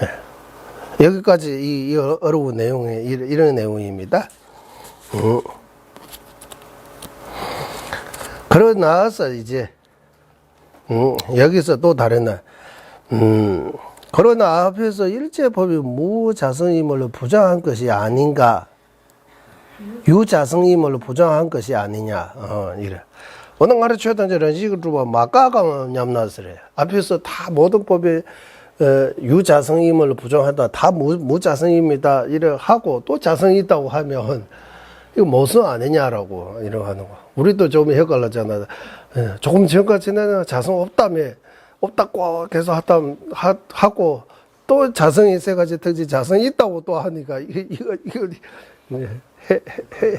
예. 여기까지 이 어려운 내용이 이런 내용입니다. 그러고 나서 이제 여기서 또 다른 그러나 앞에서 일제법이 무자성임을 부정한 것이 아닌가, 유자성임을 부정한 것이 아니냐, 이래. 오늘 가르쳐던 이런 식으로 막가가 냠나스래. 앞에서 다 모든 법이 유자성임을 부정한다, 다 무자성입니다, 이래 하고 또 자성이 있다고 하면 이거 무슨 아니냐라고 이러 하는 거. 우리도 좀 헷갈렸잖아. 조금 전까지는 자성 없다고 계속 하고 또 자성이 세 가지 특징 자성이 있다고 또 하니까 이거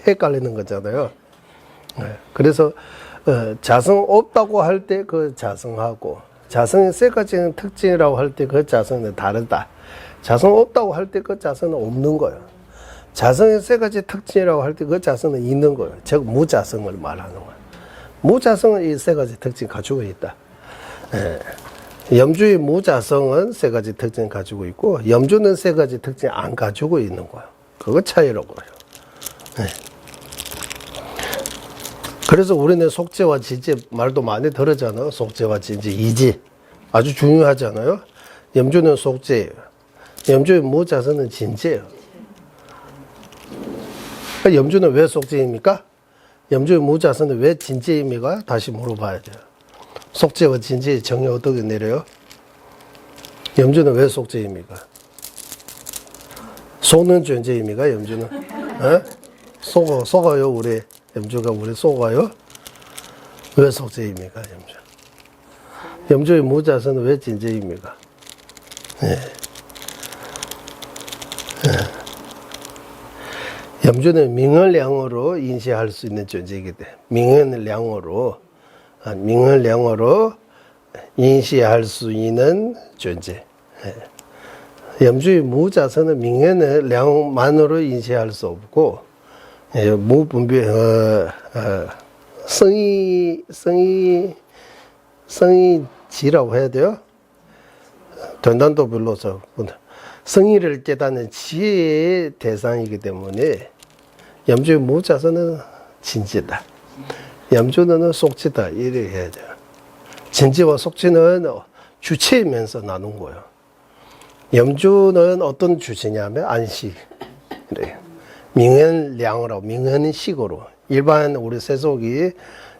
헷갈리는 거잖아요. 그래서 자성 없다고 할 때 그 자성하고 자성의 세 가지 특징이라고 할 때 그 자성은 다르다. 자성 없다고 할 때 그 자성은 없는 거예요. 자성의 세 가지 특징이라고 할 때 그 자성은 있는 거예요. 즉 무자성을 말하는 거예요. 무자성은 이 세 가지 특징 가지고 있다. 염주의 무자성은 세 가지 특징 가지고 있고 염주는 세 가지 특징 안 가지고 있는 거예요. 그거 차이라고 해요. 그래서 우리는 속죄와 진죄 말도 많이 들었잖아요. 속죄와 진죄, 이지 아주 중요하잖아요. 염주는 속죄예요. 염주의 무자성은 진죄예요. 염주는 왜 속죄입니까? 염주의 무자성은 왜 진죄입니까? 다시 물어봐야 돼요. 속죄와 진죄의 정의 어떻게 내려요? 염주는 왜 속죄입니까? 속는 존재입니까? 염주는? 속아요 우리 염주가 우리 속아요? 왜 속죄입니까? 염주? 염주의 무자성은 왜 진죄입니까? 염주는 명을량으로 인식할 수 있는 존재이기 때문에 명을량으로 인식할 수 있는 존재. 염주의 무자성은 명을량만으로 인식할 수 없고 무분별 성의지라고 해야 돼요. 된단도 별로서 성의를 깨닫는 지혜의 대상이기 때문에 염주의 무자성은 진지다. 염주는 속죄다. 이렇게 해야 돼요. 진지와 속죄는 주체이면서 나눈 거예요. 염주는 어떤 주체냐면 안식. 명현량으로, 명현식으로. 일반 우리 세속이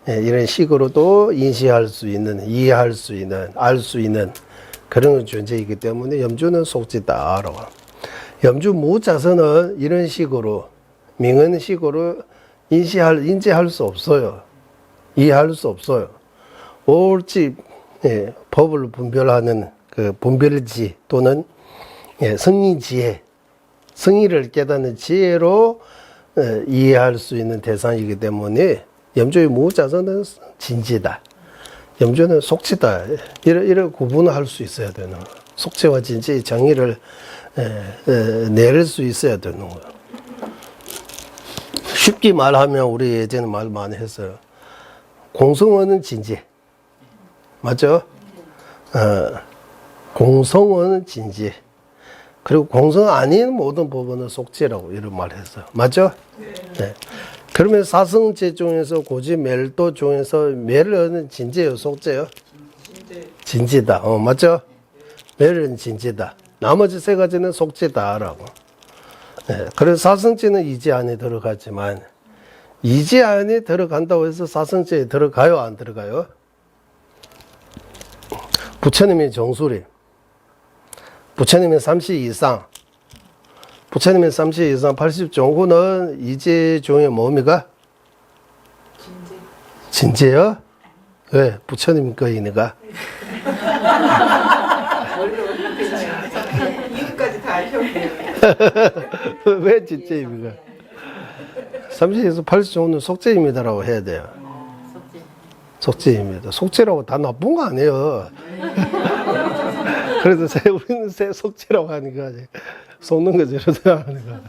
이런 식으로도 인식할 수 있는, 이해할 수 있는, 알 수 있는 그런 존재이기 때문에 염주는 속죄다. 염주 무자성은 이런 식으로, 명현식으로 인지할 수 없어요. 이해할 수 없어요. 옳지, 법을 분별하는 그 분별지 또는 성의지혜, 성의를 깨닫는 지혜로 이해할 수 있는 대상이기 때문에 염주의 무자성은 진지다. 염주는 속죄다. 이런 구분을 할 수 있어야 되는 거예요. 속죄와 진지의 정의를 내릴 수 있어야 되는 거예요. 쉽게 말하면 우리 예전에 말 많이 했어요. 공성원은 진지. 맞죠? 공성원은 진지. 그리고 공성 아닌 모든 법원은 속죄라고 이런 말 했어요. 맞죠? 네. 그러면 사성제 중에서 고지 멸도 중에서 멸은 진지예요, 속죄요? 진지다. 맞죠? 멸은 진지다. 나머지 세 가지는 속죄다라고. 네. 그래서 사성제는 이제 안에 들어가지만 이제 안에 들어간다고 해서 사성제에 들어가요, 안 들어가요? 부처님의 정수리, 부처님의 30 이상, 부처님의 30 이상 80종구는 이제 중에 뭡니까? 진제요? 왜? 부처님 거이니까. 이름까지 다 아셨네요. 왜 진제입니까? 30에서 80종은 속죄입니다라고 해야 돼요. 속죄입니다. 속죄라고 다 나쁜 거 아니에요. 그래서 우리는 속죄라고 하니까 속는 거죠. 생각하니까.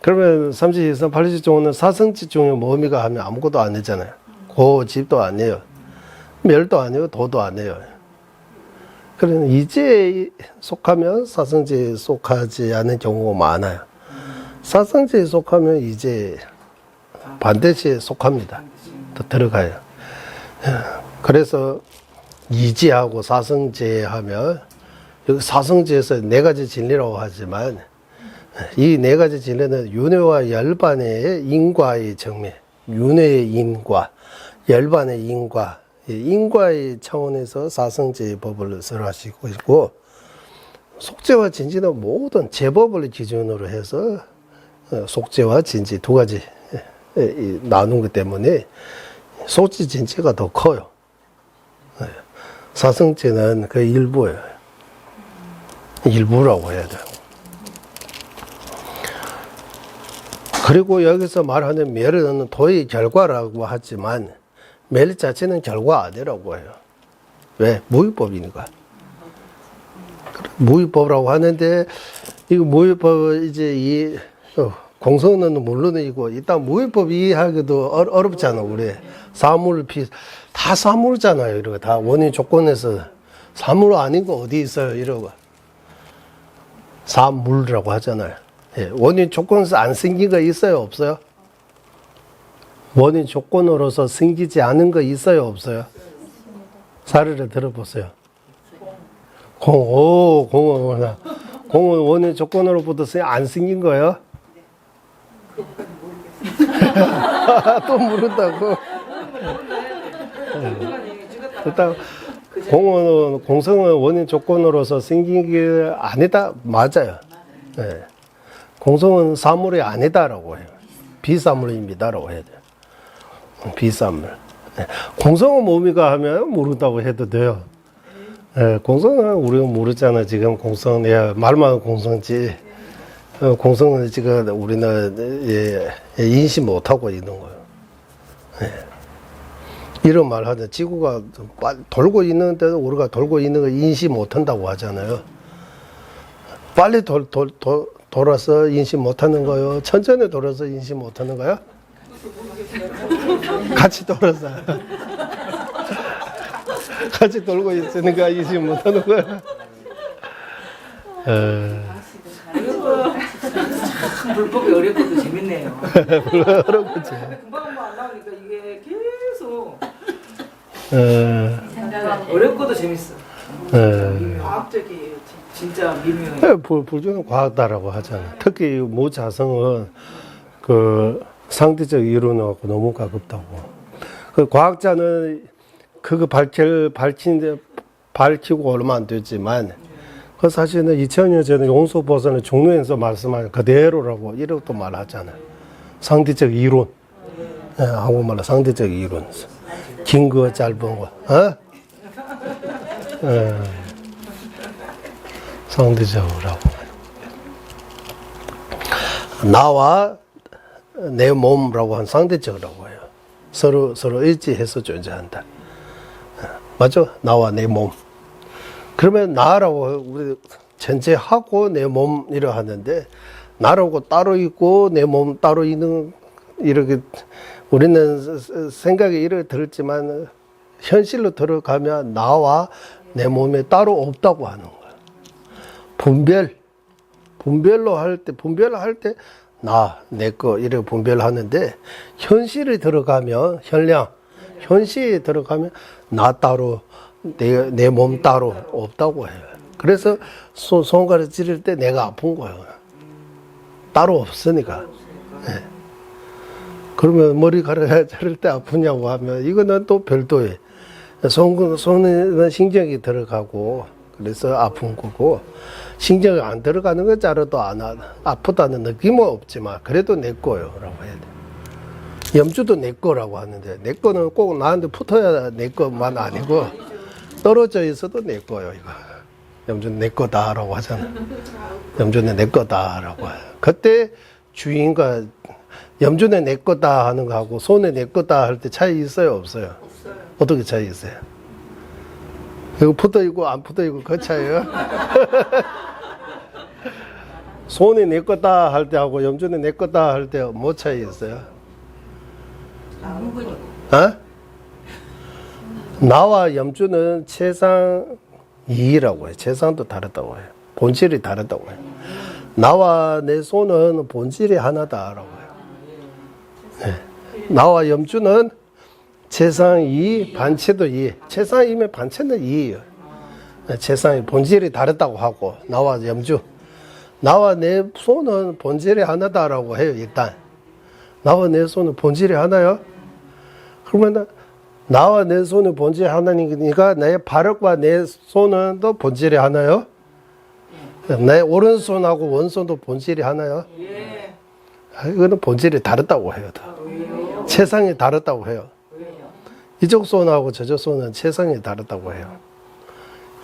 그러면 30, 80 종은 사성지 중에 모미가 하면 아무것도 안 되잖아요. 고집도 안 해요. 멸도 안 해요. 도도 안 해요. 그러면 이제에 속하면 사성지에 속하지 않은 경우가 많아요. 사성지에 속하면 이제 반드시 속합니다. 또 들어가요. 그래서 이지하고 사성제 하면 여기 사성제에서 네 가지 진리라고 하지만 이 네 가지 진리는 윤회와 열반의 인과의 정매, 윤회의 인과, 열반의 인과, 인과의 차원에서 사성제의 법을 설하시고 있고, 속죄와 진지는 모든 제법을 기준으로 해서 속죄와 진지 두 가지 나눈 것 때문에 속죄 진지가 더 커요. 사성제는 그 일부예요. 일부라고 해야 돼요. 그리고 여기서 말하는 멸은 도의 결과라고 하지만 멸 자체는 결과 아니라고 해요. 왜? 무위법이니까. 무위법이라고 하는데 이거 무위법 이제 이 공성은 물론이고 일단 무위법 이해하기도 어렵잖아. 우리 사물 다 사물잖아요. 이러고 다 원인 조건에서 사물 아닌 거 어디 있어요? 이러고 사물이라고 하잖아요. 예, 원인 조건에서 안 생긴 거 있어요? 없어요? 원인 조건으로서 생기지 않은 거 있어요? 없어요? 사례를 들어보세요. 공은 원인 조건으로부터 안 생긴 거예요? 또 모른다고. 일단 공성은 원인 조건으로서 생긴 게 아니다. 맞아요. 네. 공성은 사물이 아니다라고 해요. 비사물입니다라고 해야 돼요. 비사물. 네. 공성은 뭡니까 하면 모른다고 해도 돼요. 네. 공성은 우리가 모르잖아. 지금 공성 내가 말만 공성지. 공성은 지금 우리는 인식 못하고 있는 거예요. 네. 이런 말 하죠. 지구가 돌고 있는데도 우리가 돌고 있는 거 인식 못한다고 하잖아요. 빨리 돌아서 인식 못하는 거요? 천천히 돌아서 인식 못하는 거요? 같이 돌아서. 같이 돌고 있으니까 인식 못하는 거야. 불법이 어렵고도 재밌네요. 어렵지. 금방 안 나오니까 이게 계속 생각을 어렵고도 재밌어. 과학적이 진짜 미묘해. 불교는 과학다라고 하잖아요. 특히 모자성은 그 상대적 이론하고 너무 가깝다고. 그 과학자는 그거 밝히고 얼마 안 됐지만 그 사실은 2000년 전에 용서보선의 종로에서 말씀한 그대로라고 이렇게 말하잖아요. 상대적 이론. 네, 한국말로 상대적 이론. 긴 거, 짧은 거. 상대적으로라고. 나와 내 몸이라고 한 상대적이라고 해요. 서로 일치해서 존재한다. 맞죠? 나와 내 몸. 그러면 나라고 우리 전체하고 내 몸 이러 하는데 나라고 따로 있고 내 몸 따로 있는 이렇게 우리는 생각이 이렇게 들었지만 현실로 들어가면 나와 내 몸에 따로 없다고 하는 거야. 분별할 때 나, 내 거 이렇게 분별하는데 현실에 들어가면 현실에 들어가면 나 따로 내 몸 따로 없다고 해요. 그래서 손가락 찌를 때 내가 아픈 거예요. 따로 없으니까. 네. 그러면 머리카락 자를 때 아프냐고 하면 이거는 또 별도예요. 손에는 신경이 들어가고 그래서 아픈 거고 신경이 안 들어가는 거 자라도 아프다는 느낌은 없지만 그래도 내 거예요 라고 해야 돼. 염주도 내 거라고 하는데 내 거는 꼭 나한테 붙어야 내 것만 아니고 떨어져 있어도 내 거예요 이거. 염주는 내 거다라고 하잖아. 염주는 내 거다라고 해요. 그때 주인과 염주는 내 거다 하는 거하고 손에 내 거다 할 때 차이 있어요 없어요? 없어요. 어떻게 차이 있어요? 이거 붙어 있고 안 붙어 있고 그 차이요? 손이 내 거다 할 때하고 염주는 내 거다 할 때 뭐 차이 있어요? 물건이고. 어? 나와 염주는 최상 이라고 해요. 최상도 다르다고 해요. 본질이 다르다고 해요. 나와 내 손은 본질이 하나다라고 해요. 네. 나와 염주는 최상 이, 반체도 이. 최상 이면 반체는 이예요. 최상이 본질이 다르다고 하고 나와 염주. 나와 내 손은 본질이 하나다라고 해요. 일단 나와 내 손은 본질이 하나요? 그러면 나와 내 손은 본질이 하나니까 내 발과 내 손은 또 본질이 하나요? 내 오른손하고 왼손도 본질이 하나요? 예. 이거는 본질이 다르다고 해요. 체상이 다르다고 해요. 이쪽 손하고 저쪽 손은 체상이 다르다고 해요.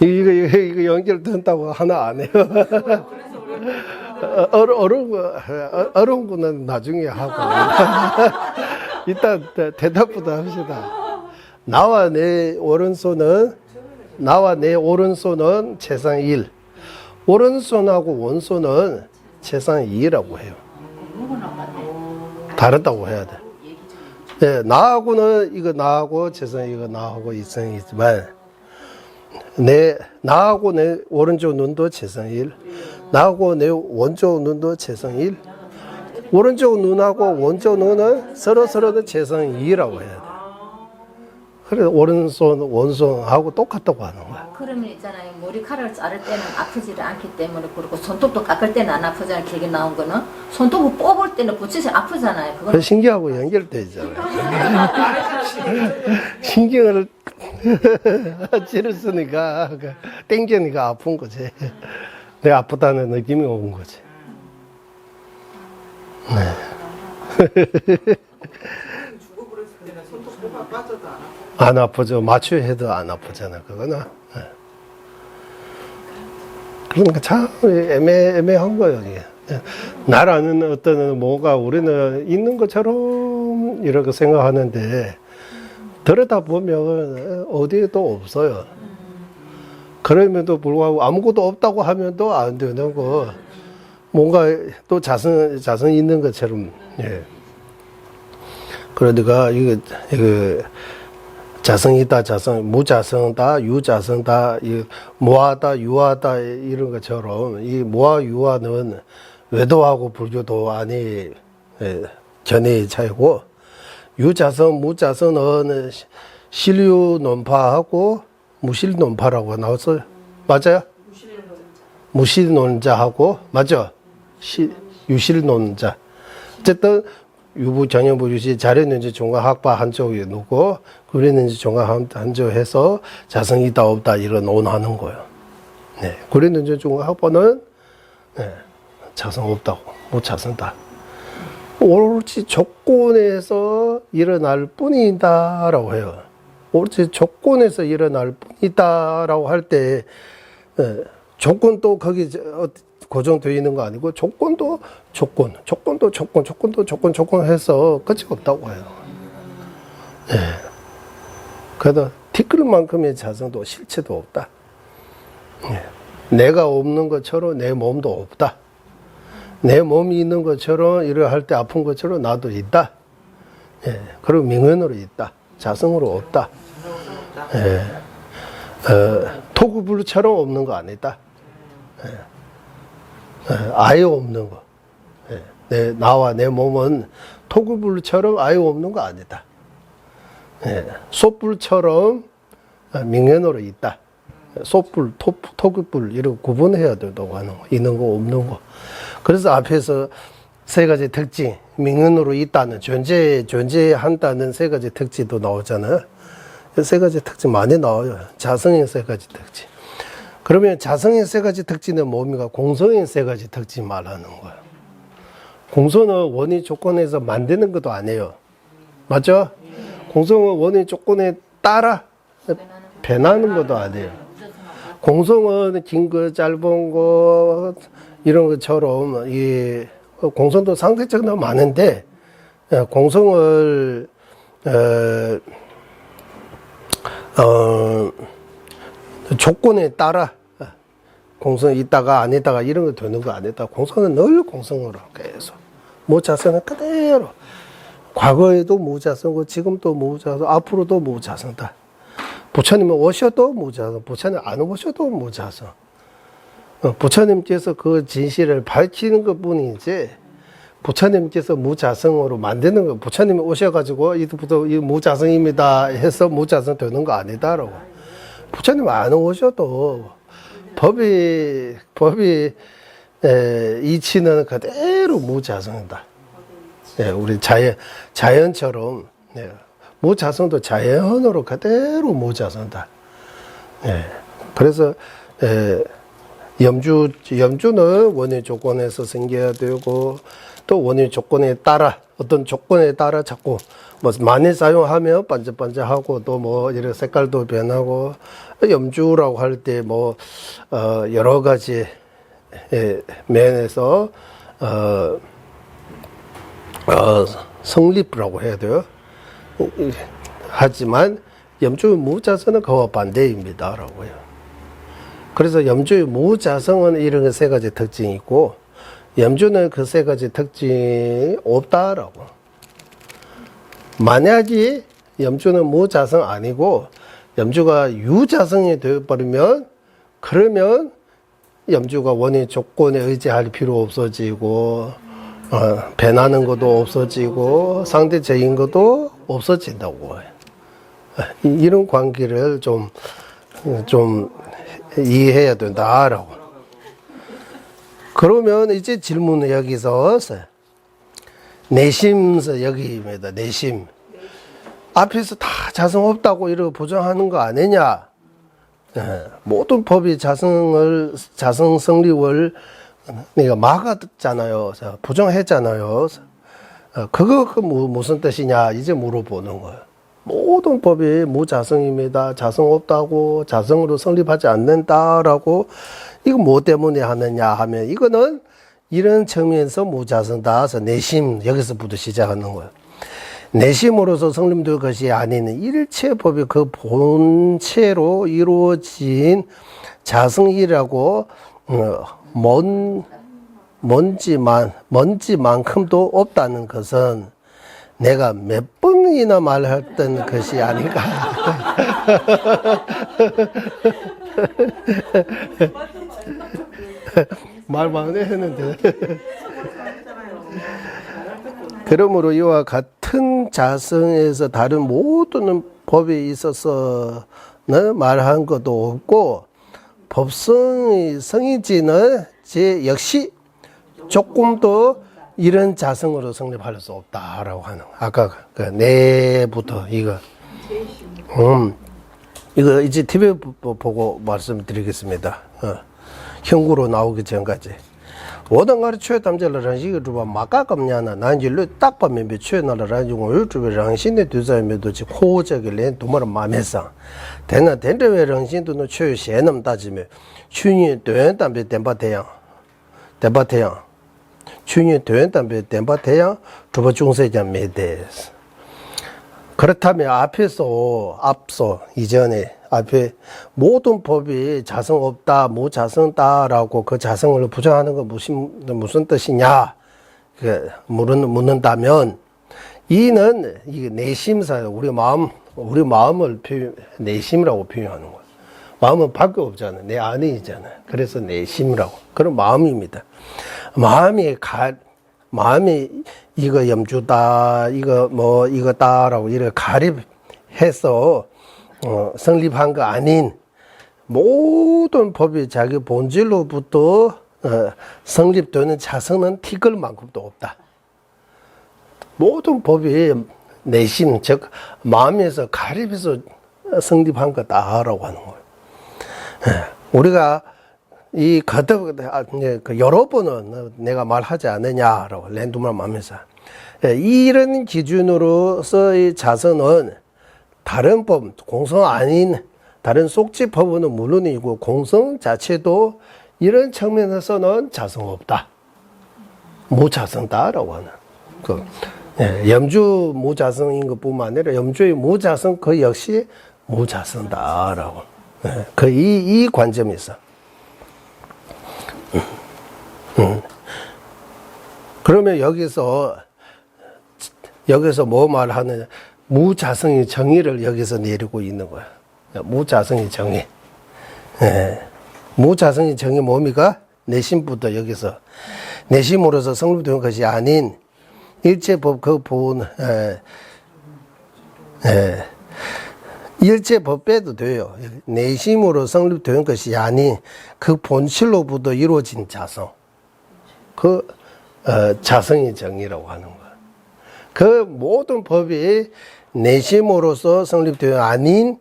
이거 연결된다고 하나 안 해요. 어려운 거는 나중에 하고. 일단 대답부터 합시다. 나와 내 오른손은 체상 1. 오른손하고 왼손은 체상 2라고 해요. 다르다고 해야 돼. 네, 나하고는 이거 나하고 체상 이거 나하고 이성이지만 나하고 내 오른쪽 눈도 체상 1. 나하고 내 왼쪽 눈도 체상 1. 오른쪽 눈하고 왼쪽 눈은 서로는 체상 2라고 해야 돼. 그래서 오른손, 왼손하고 똑같다고 하는 거야. 그러면 있잖아요. 머리카락을 자를 때는 아프지를 않기 때문에 그렇고 손톱도 깎을 때는 안 아프잖아요. 길게 나온 거는. 손톱을 뽑을 때는 붙여서 아프잖아요. 그건 그 신경하고 연결돼 있잖아요. 신경을 찌르으니까 땡기니까 아픈 거지. 내가 아프다는 느낌이 온 거지. 죽어버렸을 때는 손톱 뽑아 빠져도 안 아파. 안 아프죠. 마취해도 안 아프잖아. 그거는. 그러니까 참 애매한 거예요. 이게. 나라는 어떤 뭐가 우리는 있는 것처럼 이렇게 생각하는데 들여다보면 어디에도 없어요. 그럼에도 불구하고 아무것도 없다고 하면 또 안 되는 거. 뭔가 또 자성 있는 것처럼. 예. 그러니까 이거 자성이다, 무자성다, 유자성다, 무하다, 유하다 이런 것처럼 이 무하 유하는 외도하고 불교도 아니 견해의 차이고 유자성, 무자성은 실유 논파하고 무실 논파라고 나왔어요. 맞아요? 무실 논자하고 맞죠? 유실 논자. 어쨌든 유부, 정형부, 유시, 자료는지 종가 학파 한쪽에 놓고 구리는지 종가 한쪽 해서 자성이 있다 없다 이런 논하는 거예요. 네, 구리는지 종가 학파는 자성 없다고 못 자성다. 옳지 조건에서 일어날 뿐이다라고 해요. 옳지 조건에서 일어날 뿐이다라고 할 때 조건도 거기 고정되어 있는 거 아니고 조건도 조건 해서 끝이 없다고 해요. 예. 그래도 티끌만큼의 자성도 실체도 없다. 예. 내가 없는 것처럼 내 몸도 없다. 내 몸이 있는 것처럼 일을 할 때 아픈 것처럼 나도 있다. 예. 그리고 명연으로 있다. 자성으로 없다. 예. 토구불처럼 없는 거 아니다. 예. 아예 없는 거. 나와 내 몸은 토구불처럼 아예 없는 거 아니다. 솥불처럼 명연으로 있다. 솥불, 토구불 이렇게 구분해야 된다고 하는 거. 있는 거 없는 거. 그래서 앞에서 세 가지 특징, 명연으로 있다는 존재한다는 세 가지 특징도 나오잖아요. 세 가지 특징 많이 나와요. 자성의 세 가지 특징. 그러면 자성의 세 가지 특징은 뭡니까? 공성의 세 가지 특징 말하는 거예요. 공성은 원인 조건에서 만드는 것도 아니에요. 맞죠? 공성은 원인 조건에 따라 변하는 것도 아니에요. 공성은 긴 거, 짧은 거, 이런 것처럼, 공성도 상대적으로 많은데, 공성을, 조건에 따라 공성 있다가 안 있다가 이런 거 되는 거 안 했다. 공성은 늘 공성으로 계속. 무자성은 그대로. 과거에도 무자성고 지금도 무자성, 앞으로도 무자성다. 부처님 오셔도 무자성, 부처님 안 오셔도 무자성. 부처님께서 그 진실을 밝히는 것 뿐이지, 부처님께서 무자성으로 만드는 거, 부처님이 오셔가지고, 이부터 이 무자성입니다 해서 무자성 되는 거 아니다라고. 부처님 안 오셔도 법이 이치는 그대로 무자성이다. 예, 우리 자연처럼, 예, 무자성도 자연으로 그대로 무자성이다. 예, 그래서, 염주는 원인 조건에서 생겨야 되고, 또 원인 조건에 따라, 어떤 조건에 따라 자꾸, 뭐, 많이 사용하면 반짝반짝하고, 또 뭐, 이런 색깔도 변하고, 염주라고 할 때 뭐, 여러 가지, 면에서, 성립이라고 해야 돼요. 하지만, 염주 무자성은 그와 반대입니다라고 해요. 그래서 염주의 무자성은 이런 세 가지 특징이 있고, 염주는 그 세 가지 특징이 없다라고. 만약에 염주는 무자성 아니고, 염주가 유자성이 되어버리면, 그러면 염주가 원인 조건에 의지할 필요 없어지고, 배나는 것도 없어지고, 상대적인 것도 없어진다고 해요. 이런 관계를 좀 이해해야 된다라고. 그러면 이제 질문은 여기서 내심서 여기입니다. 내심. 앞에서 다 자성 없다고 이렇게 부정하는 거 아니냐? 모든 법이 자성 성립을 내가 막았잖아요. 부정했잖아요. 그거 무슨 뜻이냐? 이제 물어보는 거예요. 모든 법이 무자성입니다. 자성 없다고, 자성으로 성립하지 않는다라고, 이거 뭐 때문에 하느냐 하면, 이거는 이런 측면에서 무자성다. 그래서 내심, 여기서부터 시작하는 거예요. 내심으로서 성립될 것이 아닌 일체법이 그 본체로 이루어진 자성이라고, 먼지만큼도 없다는 것은 내가 몇 번이나 말했던 것이 아닌가. 말 많이 했는데. 그러므로 이와 같은 자성에서 다른 모든 법에 있어서는 말한 것도 없고, 법성의 성의지는 제 역시 조금도 이런 자성으로 성립할 수 없다라고 하는. 아까 그 내부터 이거. 이거 이제 TV 보고 말씀드리겠습니다. 형구로 나오기 전까지. 我的儿缺他们家的人一个主吧，马嘎咁样呢，南极路大把面被缺那了人就我主被人心的对在面都去扩这个连多么的马面上，但那天这位人心都能缺些那么大几面，去年短短被电把太阳，电把太阳，去年短短被电把太阳，主把中世讲没得。 그렇다면 앞서 이전에 앞에 모든 법이 자성 없다, 무자성다라고 그 자성을 부정하는 건 무슨 뜻이냐? 묻는다면 이는 이게 내심사예요. 우리 마음을 내심이라고 표현하는 거예요. 마음은 밖에 없잖아요. 내 안에 있잖아요. 그래서 내심이라고. 그런 마음입니다. 마음이 이거 염주다, 이거다라고 이렇게 가립해서 성립한 거 아닌 모든 법이 자기 본질로부터 성립되는 자성은 티끌만큼도 없다. 모든 법이 내심, 즉 마음에서 가립해서 성립한 거다라고 하는 거예요. 우리가 이 여러 번은 내가 말하지 않느냐라고 랜드만 하면서 이런 기준으로서의 자성은 다른 법, 공성 아닌 다른 속지법은 물론이고 공성 자체도 이런 측면에서는 자성 없다, 무자성다라고 하는 염주 무자성인 것뿐만 아니라 염주의 무자성 그 역시 무자성다라고 이 관점에서. 그러면 여기서 뭐 말하느냐? 무자성의 정의를 여기서 내리고 있는 거야. 무자성의 정의. 예. 무자성의 정의 뭡니까? 내심부터 여기서 내심으로서 성립된 것이 아닌 일체법 그 본 일체법 빼도 돼요. 내심으로 성립된 것이 아닌 그 본실로부터 이루어진 자성. 그 자성의 정의라고 하는 거야. 그 모든 법이 내심으로서 성립되어 아닌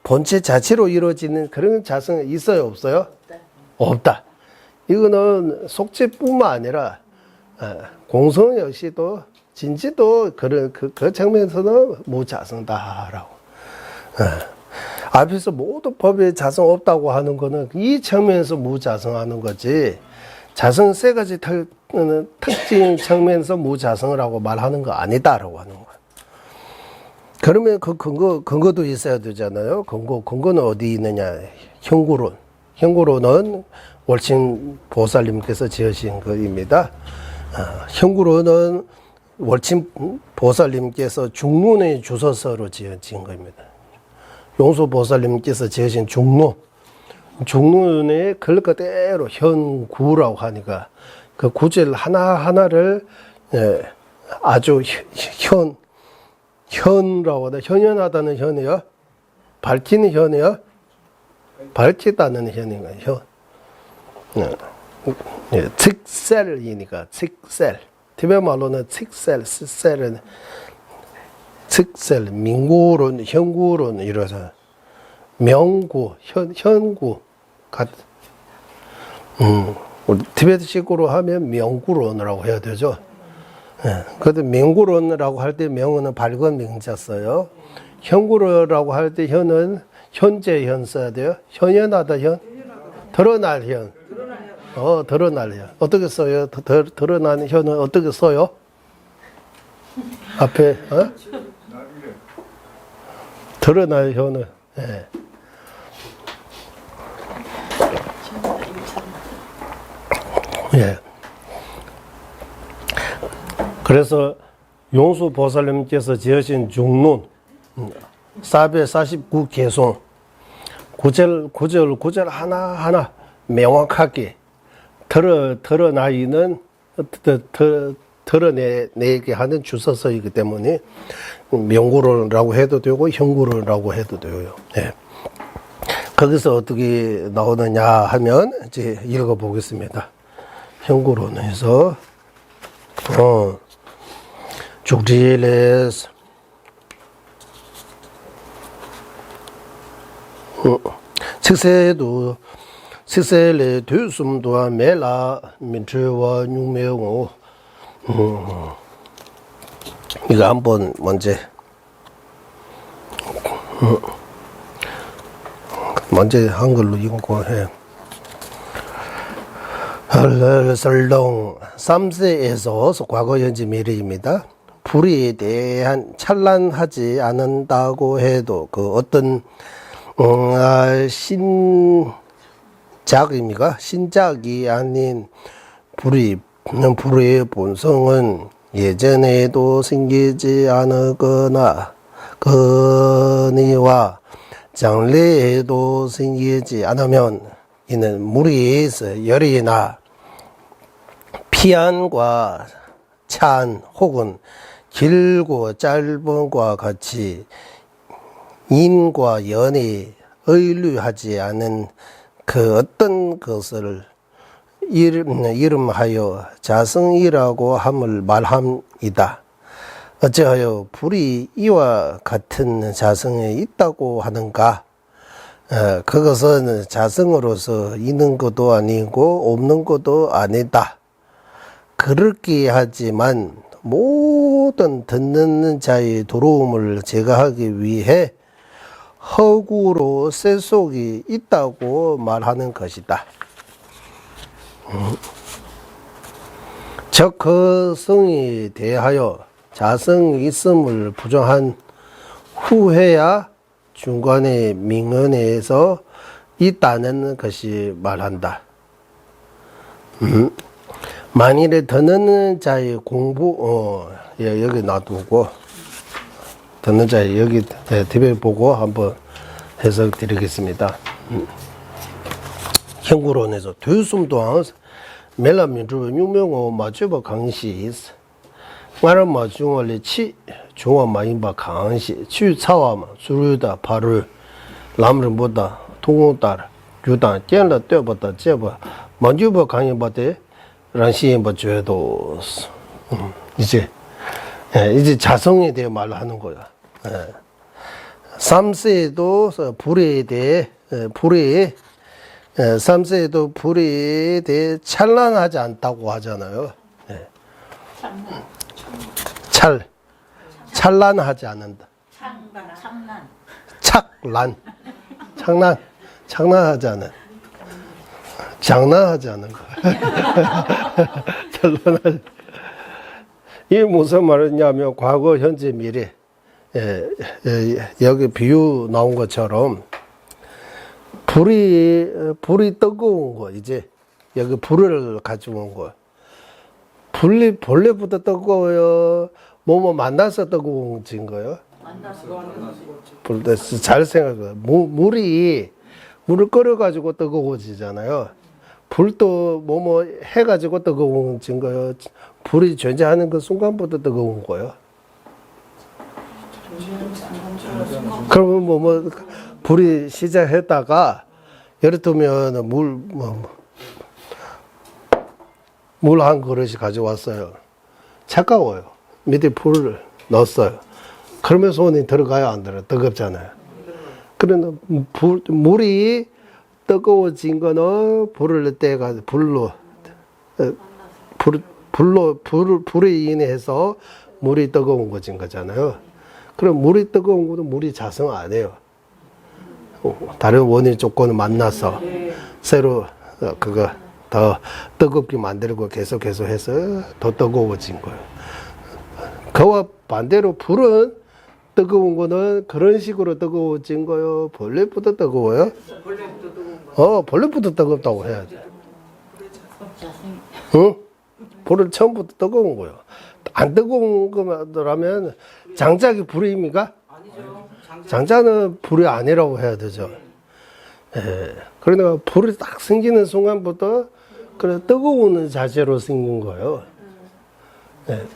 본체 자체로 이루어지는 그런 자성이 있어요, 없어요? 없다. 이거는 속죄뿐만 아니라 공성 역시도 진지도 그런 그 측면에서는 무자성다라고. 앞에서 모든 법에 자성 없다고 하는 거는 이 측면에서 무자성하는 거지. 자성 세 가지 특징 측면에서 무자성이라고 말하는 거 아니다라고 하는 거야. 그러면 그 근거도 있어야 되잖아요. 근거는 어디 있느냐? 현구론. 현구론은 월침 보살님께서 지으신 것입니다. 현구론은 월침 보살님께서 중론의 주소서로 지어진 겁니다. 용수 보살님께서 지으신 중론의 글 그대로 현구라고 하니까 그 구절 하나하나를 아주 현이라고 하다. 현연하다는 현이요. 밝히는 현이요. 밝히다는 현인가요? 칙셀이니까 칙셀. 티베 말로는 칙셀, 스셀은 칙셀, 민구론, 현구론 이래서 명구, 현구 같. 우리 티베트식으로 하면 명구론이라고 해야 되죠. 그래도 명구론이라고 할 때 명은 밝은 명자 써요. 현구론이라고 할 때 현은 현재 현 써야 돼요. 현연하다 현, 드러날 현. 드러날 현. 어떻게 써요? 드러나는 현은 어떻게 써요? 앞에 드러날 현은 예. 그래서 용수 보살님께서 지으신 중론 449 개송 구절 하나하나 명확하게 드러내게 하는 주소서이기 때문에 명구론이라고 해도 되고 현구론이라고 해도 돼요. 예. 거기서 어떻게 나오느냐 하면 이제 읽어보겠습니다. 현구론에서 죽지레스 식세레 뒤숨도와 메라 민트와 육매고 이거 한번 먼저 한글로 읽고 해. 설동 3세에서 과거 현재 미래입니다. 불의에 대한 찬란하지 않는다고 해도 그 어떤 신작입니까? 신작이 아닌 불의의 본성은 예전에도 생기지 않거나 거니와 장래에도 생기지 않으면 이는 무리에서 열이나 피안과 찬 혹은 길고 짧은과 같이 인과 연에 의류하지 않은 그 어떤 것을 이름하여 자성이라고 함을 말합니다. 어찌하여 불이 이와 같은 자성에 있다고 하는가? 그것은 자성으로서 있는 것도 아니고 없는 것도 아니다. 그렇게 하지만 모든 듣는 자의 두려움을 제거하기 위해 허구로 세속이 있다고 말하는 것이다. 즉 그 성에 대하여 자성이 있음을 부정한 후에야 중간의 민언에서 있다는 것이 말한다. 만일에 듣는 자의 공부, 예, 여기 놔두고, 듣는 자의 여기 뒤에 보고 한번 해석 드리겠습니다. 현구론에서 뒤숨 또한 멜라민주의 유명한 마주바 강시 말은 마중원리 치 중화 마인바 강시 취차와마 수류다 발을 남을보다 통호따라 유단 견라 떼보다 제바 마주바 강인바데 란시인바 죄도 이제 이제 자성에 대해 말하는 거야. 삼세도 불에 대해 불에 삼세도 불에 대해 찬란하지 않다고 하잖아요. 찬란하지 않는다. 창란하지 않은. 장난하지 않은 거. 찬란하지. 이 무슨 말이냐면 과거, 현재, 미래. 여기 비유 나온 것처럼 불이 뜨거운 거, 이제 여기 불을 가지고 온 거. 불이 본래부터 뜨거워요? 뭐 만나서 뜨거워진 거요? 만나서. 잘 생각해. 물을 끓여가지고 뜨거워지잖아요. 불도 뭐 해가지고 뜨거워진 거요? 불이 존재하는 그 순간부터 뜨거운 거요? 그러면 불이 시작했다가 예를 들면 물 한 그릇이 가져왔어요. 차가워요. 밑에 불을 넣었어요. 그러면 손이 들어가요, 안 들어요? 뜨겁잖아요. 그러나 물이 뜨거워진 거는 불을 떼가 불에 인해서 물이 뜨거운 거잖아요. 그럼 물이 뜨거운 것도 물이 자성 안 해요. 다른 원인 조건을 만나서 새로 그거 더 뜨겁게 만들고 계속 해서 더 뜨거워진 거예요. 그와 반대로 불은 뜨거운 거는 그런 식으로 뜨거워진 거요. 본래부터 뜨거워요? 본래부터 뜨겁다고 해야지. 응? 불은 처음부터 뜨거운 거요. 안 뜨거운 거라면 장작이 불입니까? 장작은 불이 아니라고 해야 되죠. 그러니까 불이 딱 생기는 순간부터 그래 뜨거운 자체로 생긴 거예요.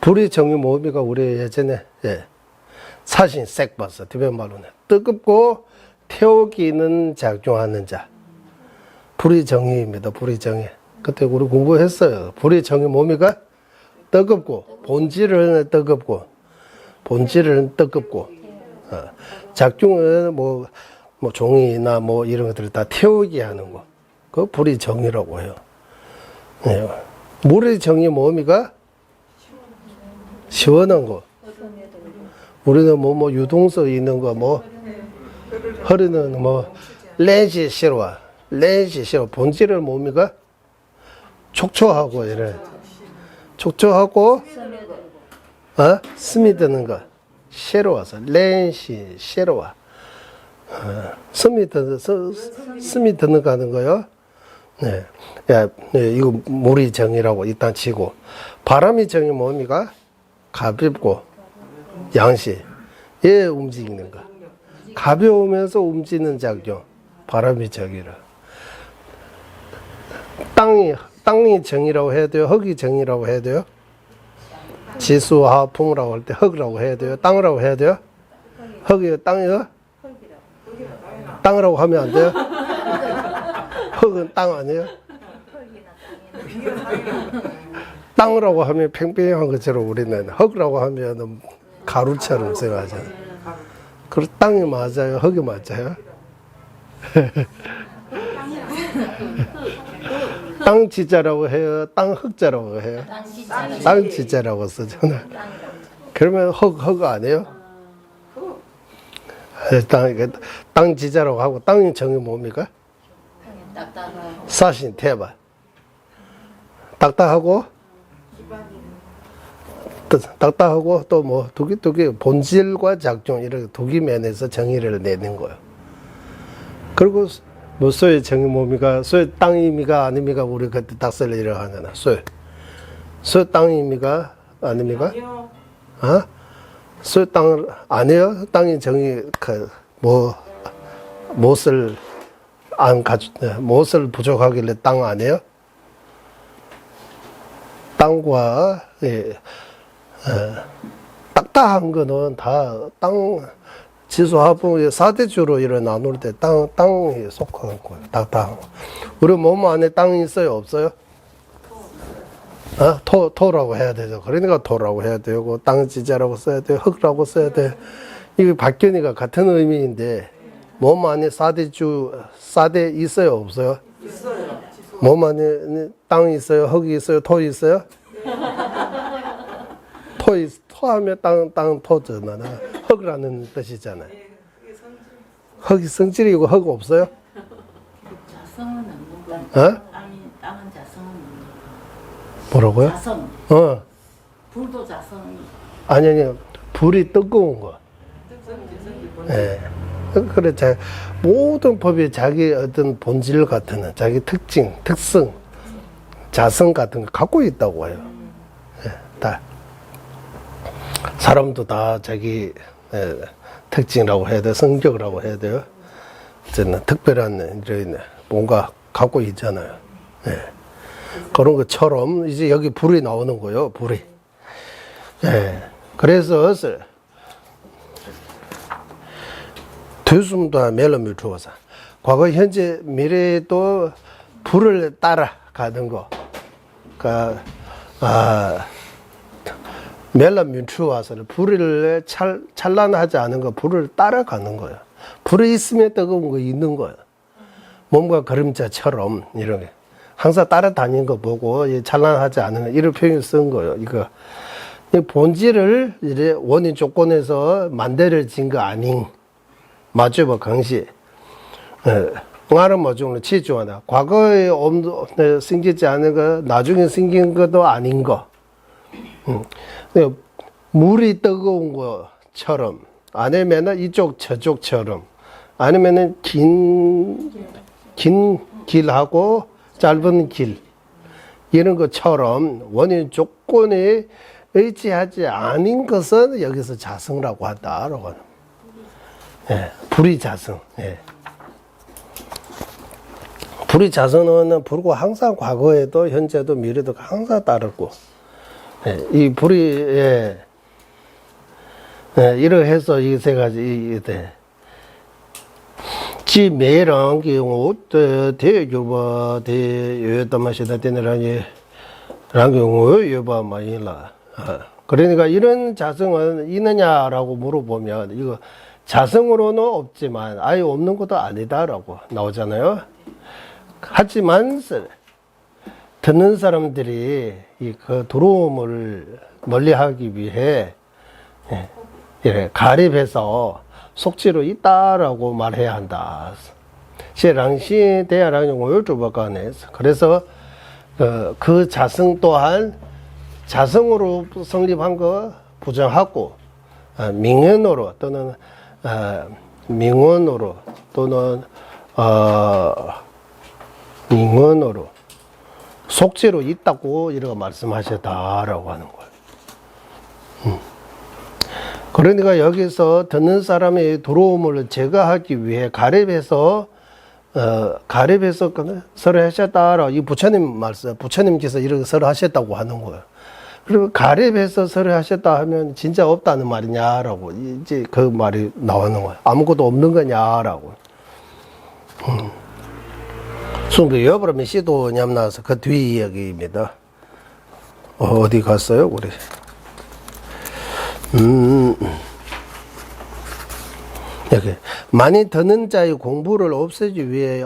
불의 정의 뭡니까? 우리 예전에 사신 색 봤어. 디벤 말로는 뜨겁고 태우기는 작용하는 자. 불의 정의입니다. 불의 정의. 그때 우리 공부했어요. 불의 정의 뭡니까? 뜨겁고 본질은 뜨겁고 작용은 뭐 종이나 뭐 이런 것들을 다 태우게 하는 거. 그 불의 정의라고 해요. 물의 정의 뭡니까? 시원한 거. 우리는 뭐 유동성 있는 거 흐르는 렌시 싫어. 본질은 뭡니까? 촉촉하고 이래. 촉촉하고 스며드는 거. 싫어와서 렌시 싫어와. 스며드는 거 하는 거요. 이거 물의 정의라고 일단 치고, 바람의 정의 뭡니까? 가볍고 양시. 얘 움직이는 거. 가벼우면서 움직이는 작용. 바람의 정의라. 땅의 정의라고 해야 돼요? 흙의 정의라고 해야 돼요? 지수, 하풍이라고 할 때 흙이라고 해야 돼요? 땅이라고 해야 돼요? 흙이요? 땅이요? 땅이라고 하면 안 돼요? 흙은 땅 아니에요? 땅이라고 하면 팽팽한 것처럼 우리는 흙이라고 하면 가루처럼 생각하잖아요. 그럼 땅이 맞아요? 흙이 맞아요? 땅 지자라고 해요? 땅 흙자라고 해요? 땅 지자라고 쓰잖아요. 그러면 흙 아니에요? 땅 지자라고 하고, 땅의 정의 뭡니까? 사신 대바. 딱딱하고 또 두 개 본질과 작용 이렇게 두 개 면에서 정의를 내는 거예요. 그리고 뭐 소의 정의 뭡니까? 소의 땅입니까? 아닙니까? 우리 그때 닭설을 이라고 하잖아. 소 땅입니까? 아닙니까? 아니요. 어? 소 땅 아니에요? 땅의 정의 무엇을 안 가져 무엇을 부족하길래 땅 아니에요? 땅과 딱딱한 거는 다 땅 지수화풍의 4대주로 이렇게 나눌 때 땅에 속한 거예요. 딱딱한 거. 우리 몸 안에 땅이 있어요? 없어요? 토라고 해야 되죠. 그러니까 토라고 해야 되고, 땅지자라고 써야 돼요. 흙이라고 써야 돼요. 이게 박견이가 같은 의미인데, 몸 안에 4대 있어요? 없어요? 있어요. 몸 안에 땅이 있어요? 흙이 있어요? 토 있어요? 토하면 토잖아. 흙이라는 뜻이잖아요. 흙이 성질이고 흙 없어요? 자성은 없는 거. 어? 땅은 자성은 없는 거. 뭐라고요? 자성. 불도 자성. 아니, 불이 뜨거운 거. 예. 그래, 모든 법이 자기 어떤 본질 같은, 자기 특징, 특성, 자성 같은 거 갖고 있다고 해요. 예, 다. 사람도 다 자기 특징이라고 해야 돼요. 성격이라고 해야 돼요. 저는 특별한 이런 뭔가 갖고 있잖아요. 예. 그런 것처럼 이제 여기 불이 나오는 거예요. 불이. 예. 그래서 되숨도 멜로미 주어서 과거, 현재, 미래에도 불을 따라가는 거. 그러니까 멜로미 주어서는 불을 찬란하지 않은 거, 불을 따라가는 거예요. 불이 있으면 뜨거운 거 있는 거예요. 몸과 그림자처럼 이런 게 항상 따라다니는 거 보고 찬란하지 않은 거, 이런 표현을 쓴 거예요. 이거 본질을 이제 원인 조건에서 만들어진 거 아닌 맞죠, 강시. 응아는 뭐죠? 치주하다. 과거에 생기지 않은 거, 나중에 생긴 것도 아닌 거. 물이 뜨거운 것처럼, 아니면은 이쪽 저쪽처럼, 아니면은 긴 길하고 짧은 길, 이런 것처럼 원인 조건에 의지하지 않은 것은 여기서 자성이라고 한다라고 하는. 예, 불이 자성. 예. 불이 자성은 불과 항상 과거에도 현재도 미래도 항상 따르고, 예, 이 불이 이러해서 이 세 가지 지 매랑 경우 대교바 대여담하시다 되느라니 란 경우 여바 마이라. 그러니까 이런 자성은 있느냐라고 물어보면 이거 자성으로는 없지만 아예 없는 것도 아니다라고 나오잖아요. 하지만 듣는 사람들이 그 두려움을 멀리하기 위해 가립해서 속지로 있다라고 말해야 한다. 시랑시 대야랑 오요주박간에 그래서 그 자성 또한 자성으로 성립한 거 부정하고 명언으로 또는 명언으로 또는 명언으로 속죄로 있다고 이렇게 말씀하셨다라고 하는 거예요. 그러니까 여기서 듣는 사람의 두려움을 제거하기 위해 가립해서 설을 하셨다라고 이 부처님 말씀, 부처님께서 이렇게 설을 하셨다고 하는 거예요. 그리고 가립해서 설을 하셨다 하면 진짜 없다는 말이냐라고 이제 그 말이 나오는 거예요. 아무것도 없는 거냐라고. 숭배 여버러면 시도 냠나서 그 뒤 이야기입니다. 어디 갔어요, 우리? 여기 많이 듣는 자의 공부를 없애기 위해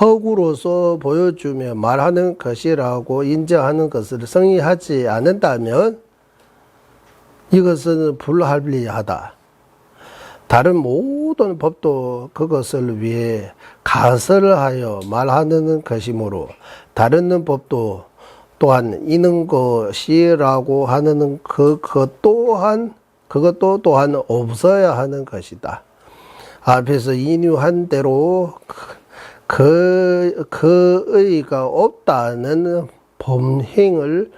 허구로서 보여주며 말하는 것이라고 인정하는 것을 성의하지 않는다면 이것은 불합리하다. 다른 모든 법도 그것을 위해 가설하여 말하는 것이므로 다른 법도 또한 있는 것이라고 하는 그것도 또한 없어야 하는 것이다. 앞에서 인유한 대로 그 의의가 없다는 범행을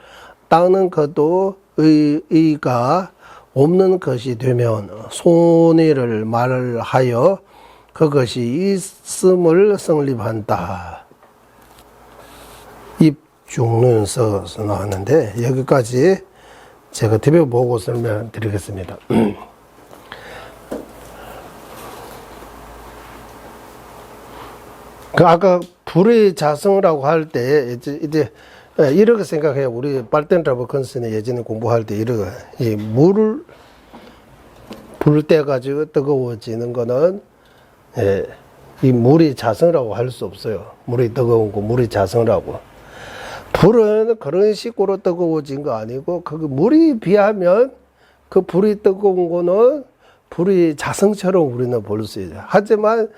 따는 것도 의의가 없는 것이 되면 손해를 말하여 그것이 있음을 성립한다. 입중론서에서 나왔는데 여기까지 제가 뒤에 보고 설명드리겠습니다. 아까 불의 자성이라고 할 때 이제 이렇게 생각해요. 우리 발텐트라브 컨슨에 예전에 공부할 때 이렇게 이 물을 불 때 가지고 뜨거워지는 거는 이 물이 자성이라고 할 수 없어요. 물이 뜨거운 거 물이 자성이라고. 불은 그런 식으로 뜨거워진 거 아니고 그 물이 비하면 그 불이 뜨거운 거는 불이 자성처럼 우리는 볼 수 있어요. 하지만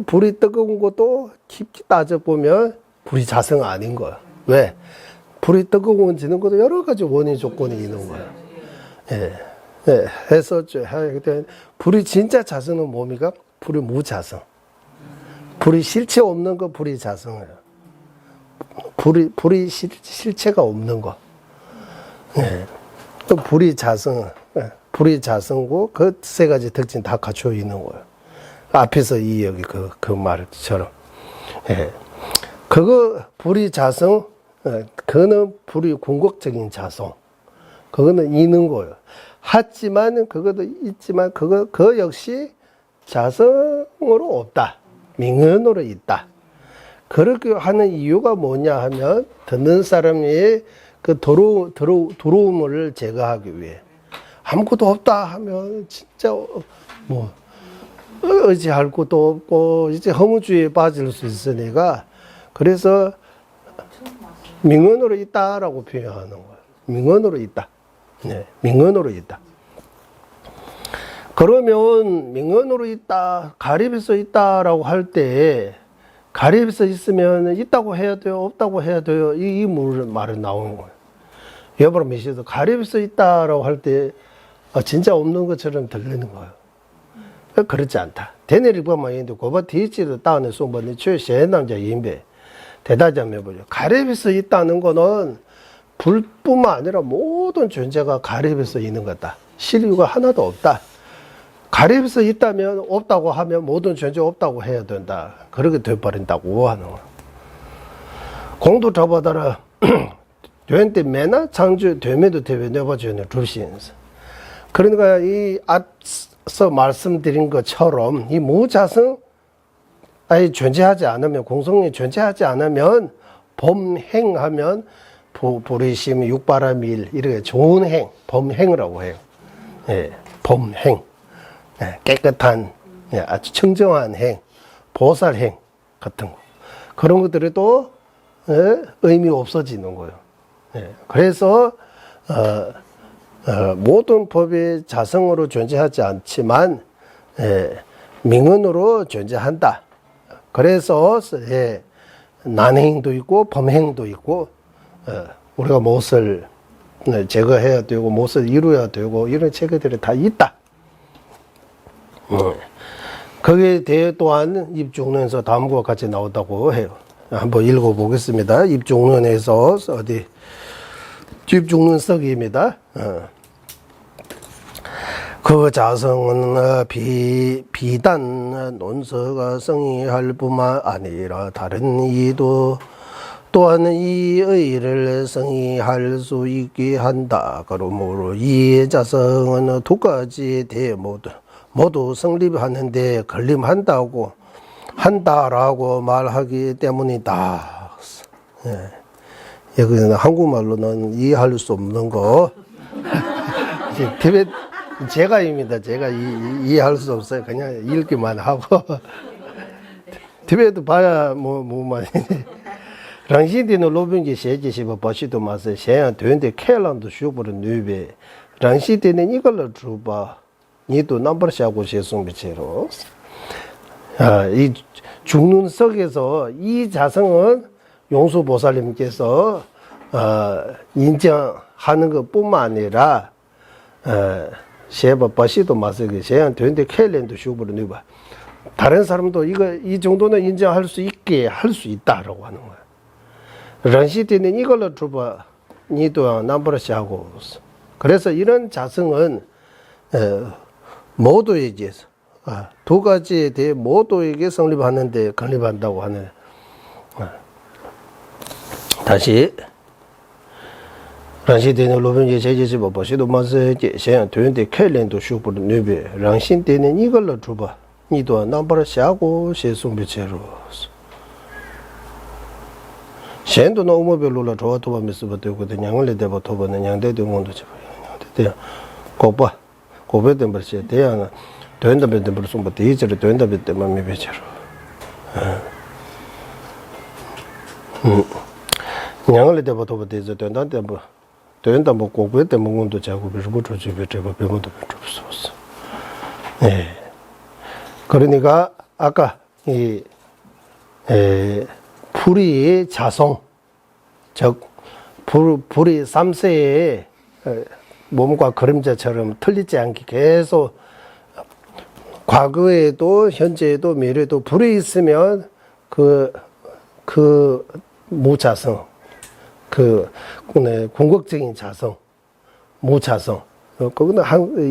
불이 뜨거운 것도 깊게 따져보면 불이 자성 아닌 거야. 왜? 불이 뜨거워지는 것도 여러 가지 원인 조건이 있는 거야. 해서 불이 진짜 자성은 뭡니까? 불이 무자성. 불이 실체 없는 거 불이 자성이에요. 불이 실체가 없는 거. 또 불이 자성, 불이 자성고 그 세 가지 특징 다 갖춰 있는 거예요. 앞에서 여기 그 말처럼. 그거 불이 자성, 그거는 불이 궁극적인 자성. 그거는 있는 거예요. 하지만 그것도 있지만 그 역시 자성으로 없다. 명언으로 있다. 그렇게 하는 이유가 뭐냐 하면 듣는 사람이 그 두려움을 제거하기 위해 아무것도 없다 하면 진짜 뭐 의지할 것도 없고 이제 허무주의에 빠질 수 있으니까 그래서 명언으로 있다라고 표현하는 거예요. 명언으로 있다. 네, 명언으로 있다. 그러면 명언으로 있다, 가립해서 있다라고 할 때 가립해서 있으면 있다고 해야 돼요, 없다고 해야 돼요. 이 말은 나오는 거예요. 여보로 미시도 가립해서 있다라고 할 때 진짜 없는 것처럼 들리는 거예요. 그렇지 않다. 대내리 보면 있는데 고바 디지를 따는 소문이 최세 남자 인배 대다자면 보죠. 가립해서 있다는 거는 불뿐만 아니라 모든 존재가 가립해서 있는 거다. 실유가 하나도 없다. 가립해서 있다면 없다고 하면 모든 존재 없다고 해야 된다. 그렇게 돼버린다고 하는 거야. 공도 잡아다라 되는데 매나 창조 되면도 되면 내버려주는 루시엔스. 그러니까 이 앞서 말씀드린 것처럼 이 무자성 아예 존재하지 않으면 공성이 존재하지 않으면 범행하면 보리심 육바라밀 이렇게 좋은 행 범행이라고 해요. 범행. 깨끗한 아주 청정한 행, 보살행 같은 거 그런 것들이 또 의미 없어지는 거예요. 그래서 모든 법이 자성으로 존재하지 않지만 명언으로 존재한다. 그래서 난행도 있고 범행도 있고 우리가 무엇을 제거해야 되고 무엇을 이루어야 되고 이런 체계들이 다 있다. 거기에 대해 또한 입중론에서 다음과 같이 나온다고 해요. 한번 읽어보겠습니다. 입중론에서 어디 입중론서기입니다. 그 자성은 비단 논서가 성의할 뿐만 아니라 다른 이도 또한 이 의의를 성의할 수 있게 한다. 그러므로 이 자성은 두 가지에 대해 모두 성립하는데 걸림한다고 한다라고 말하기 때문이다. 여기는 한국말로는 이해할 수 없는 거. 제가입니다. 제가 이해할 수 없어요. 그냥 읽기만 하고. 티베트 봐야 뭐만. 랑시디는 로빈기 세계시바 버시도 마세 세양 되는데 켈란도 슈퍼를 누베. 랑시디는 이걸로 주바. 니도 넘버샤고 세송비체로. 이 죽는 석에서 이 자성은 용수보살님께서 인정하는 것뿐만 아니라 셰바 버시도 마세게 세양 되는데 켈란도 슈퍼를 누바. 다른 사람도 이 정도는 인정할 수 있게 할 수 있다라고 하는 거야. 런시티는 이걸로 주봐 니도 남버러시 하고. 그래서 이런 자성은 모두에게 두 가지에 대해 모두에게 성립하는데 건립한다고 하는. 다시 런시티는 로빈이 제제지보 보시도 마세게 시행 되는데 켈렌도 슈퍼를 네베 런시티는 이걸로 주봐 니도 남버러시 하고 시송비체로. 셴도 너무 별로라 좋아 도바미스부터 되거든. 양을 대버 도바는 양대도 원도 줘. 양대도 고바 고베된 버시 대양 된다면 된 버스 뭐 대지를 된다면 때만 미베처럼. 양을 대버 도바 대지 된다는데 뭐 된다 뭐 고베 때문에 원도 자고 비르고 저지 베트버 배모도 없었어. 예. 그러니까 아까 이 불이 자성, 즉 불이 삼세의 몸과 그림자처럼 틀리지 않게 계속 과거에도 현재에도 미래에도 불이 있으면 그 무자성, 궁극적인 자성, 무자성, 그거는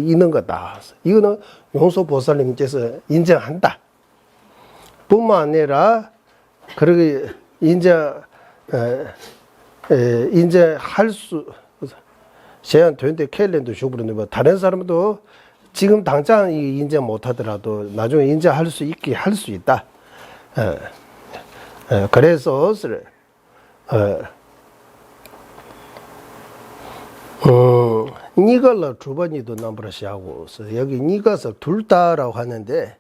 있는 거다. 이거는 용서보살님께서 인정한다. 뿐만 아니라 그러게 인정할 수 제한 되는데 켈렌도 쇼부르는 뭐 다른 사람도 지금 당장 인정 못하더라도 나중에 인정할 수 있게 할 수 있다. 그래서 니걸로 두 번이도 남버러시하고 여기 니가서 둘 다라고 하는데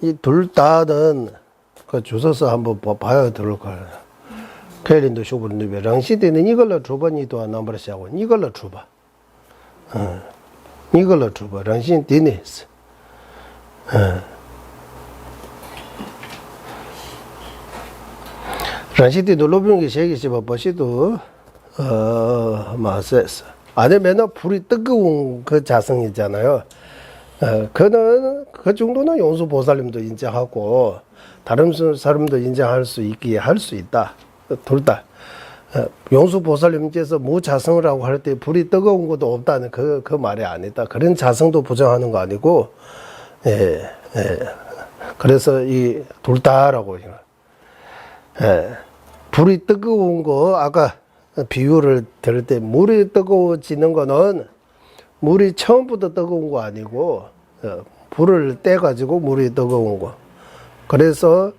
이 둘 다는 그 주소서 한번 봐야 될 거예요. 켈린도 쇼부르는데 랑시대는 이걸로 두 번이도 남버러시하고 이걸로 줘봐. 이걸로 줘봐. 랑신 디네스. 랑시대도 로빙이 세계시 봐보시도 마세스. 안에 맨날 불이 뜨거운 그 자성이잖아요. 그는 그 정도는 용수보살님도 인정하고 다른 사람도 인정할 수 있기에 할 수 있다. 둘 다. 용수보살님께서 무자성이라고 할 때 불이 뜨거운 것도 없다는 그 말이 아니다. 그런 자성도 부정하는 거 아니고, 그래서 이 둘 다라고. 불이 뜨거운 거 아까 비유를 들을 때 물이 뜨거워지는 거는 물이 처음부터 뜨거운 거 아니고 불을 떼 가지고 물이 뜨거운 거. 그래서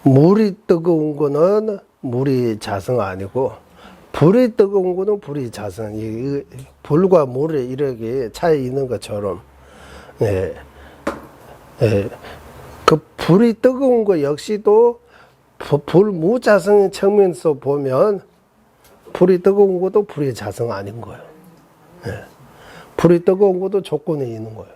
물이 뜨거운 거는 물이 자성 아니고 불이 뜨거운 거는 불이 자성. 불과 물이 이렇게 차이 있는 것처럼 그 불이 뜨거운 거 역시도 불 무자성의 측면에서 보면 불이 뜨거운 것도 불이 자성 아닌 거예요. 불이 뜨거운 것도 조건이 있는 거예요.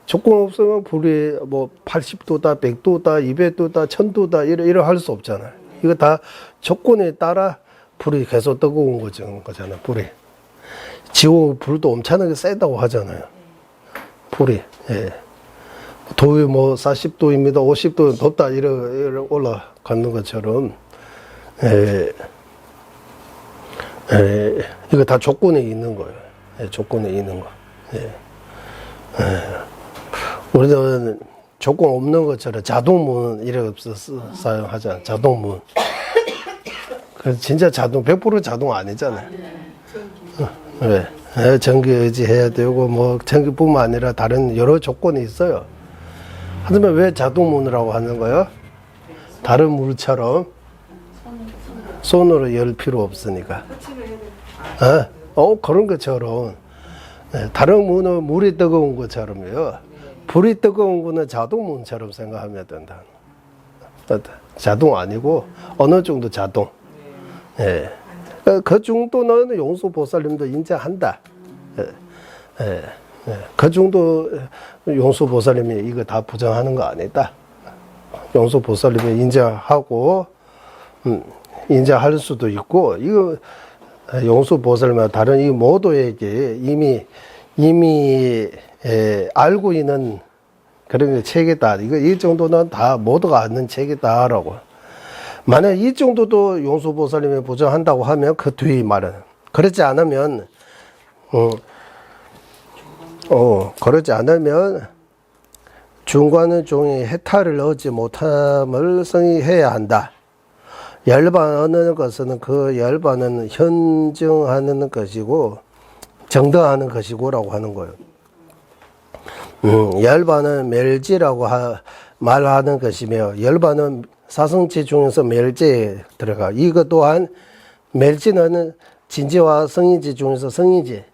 조건 없으면 불이 뭐 80도다, 100도다, 200도다, 1000도다 이래 할 수 없잖아요. 이거 다 조건에 따라 불이 계속 뜨거운 거잖아요. 불이. 지옥 불도 엄청나게 세다고 하잖아요. 불이. 도에 뭐 40도입니다, 50도 덥다 이래 올라가는 것처럼 이거 다 조건에 있는 거예요. 조건에 있는 거. 우리는 조건 없는 것처럼 자동문 이래 없어서 사용하잖아. 자동문. 그 진짜 자동 100% 자동 아니잖아요. 전기 의지해야 되고 뭐 전기뿐만 아니라 다른 여러 조건이 있어요. 하지만 왜 자동문이라고 하는 거예요? 다른 물처럼 손으로 열 필요 없으니까. 그런 것처럼 다른 문은 물이 뜨거운 것처럼요. 불이 뜨거운 거는 자동문처럼 생각하면 된다. 자동 아니고 어느 정도 자동. 그 정도는 용수보살님도 인정한다. 그 정도 용수보살님이 이거 다 부정하는 거 아니다. 용수보살님이 인정하고 인정할 수도 있고 이거 용수보살님과 다른 이 모두에게 이미 이미 알고 있는 그런 책이다. 이 정도는 다 모두가 아는 책이다라고. 만약 이 정도도 용수보살님이 보장한다고 하면 그 뒤의 말은 그렇지 않으면 그렇지 않으면 중관은 종이 해탈을 얻지 못함을 승의해야 한다. 열반하는 것은 그 열반은 현증하는 것이고 정등하는 것이고라고 하는 거예요. 열반은 멸지라고 말하는 것이며 열반은 사성지 중에서 멸지에 들어가. 이것 또한 멸지는 진지와 성인지 중에서 성인지,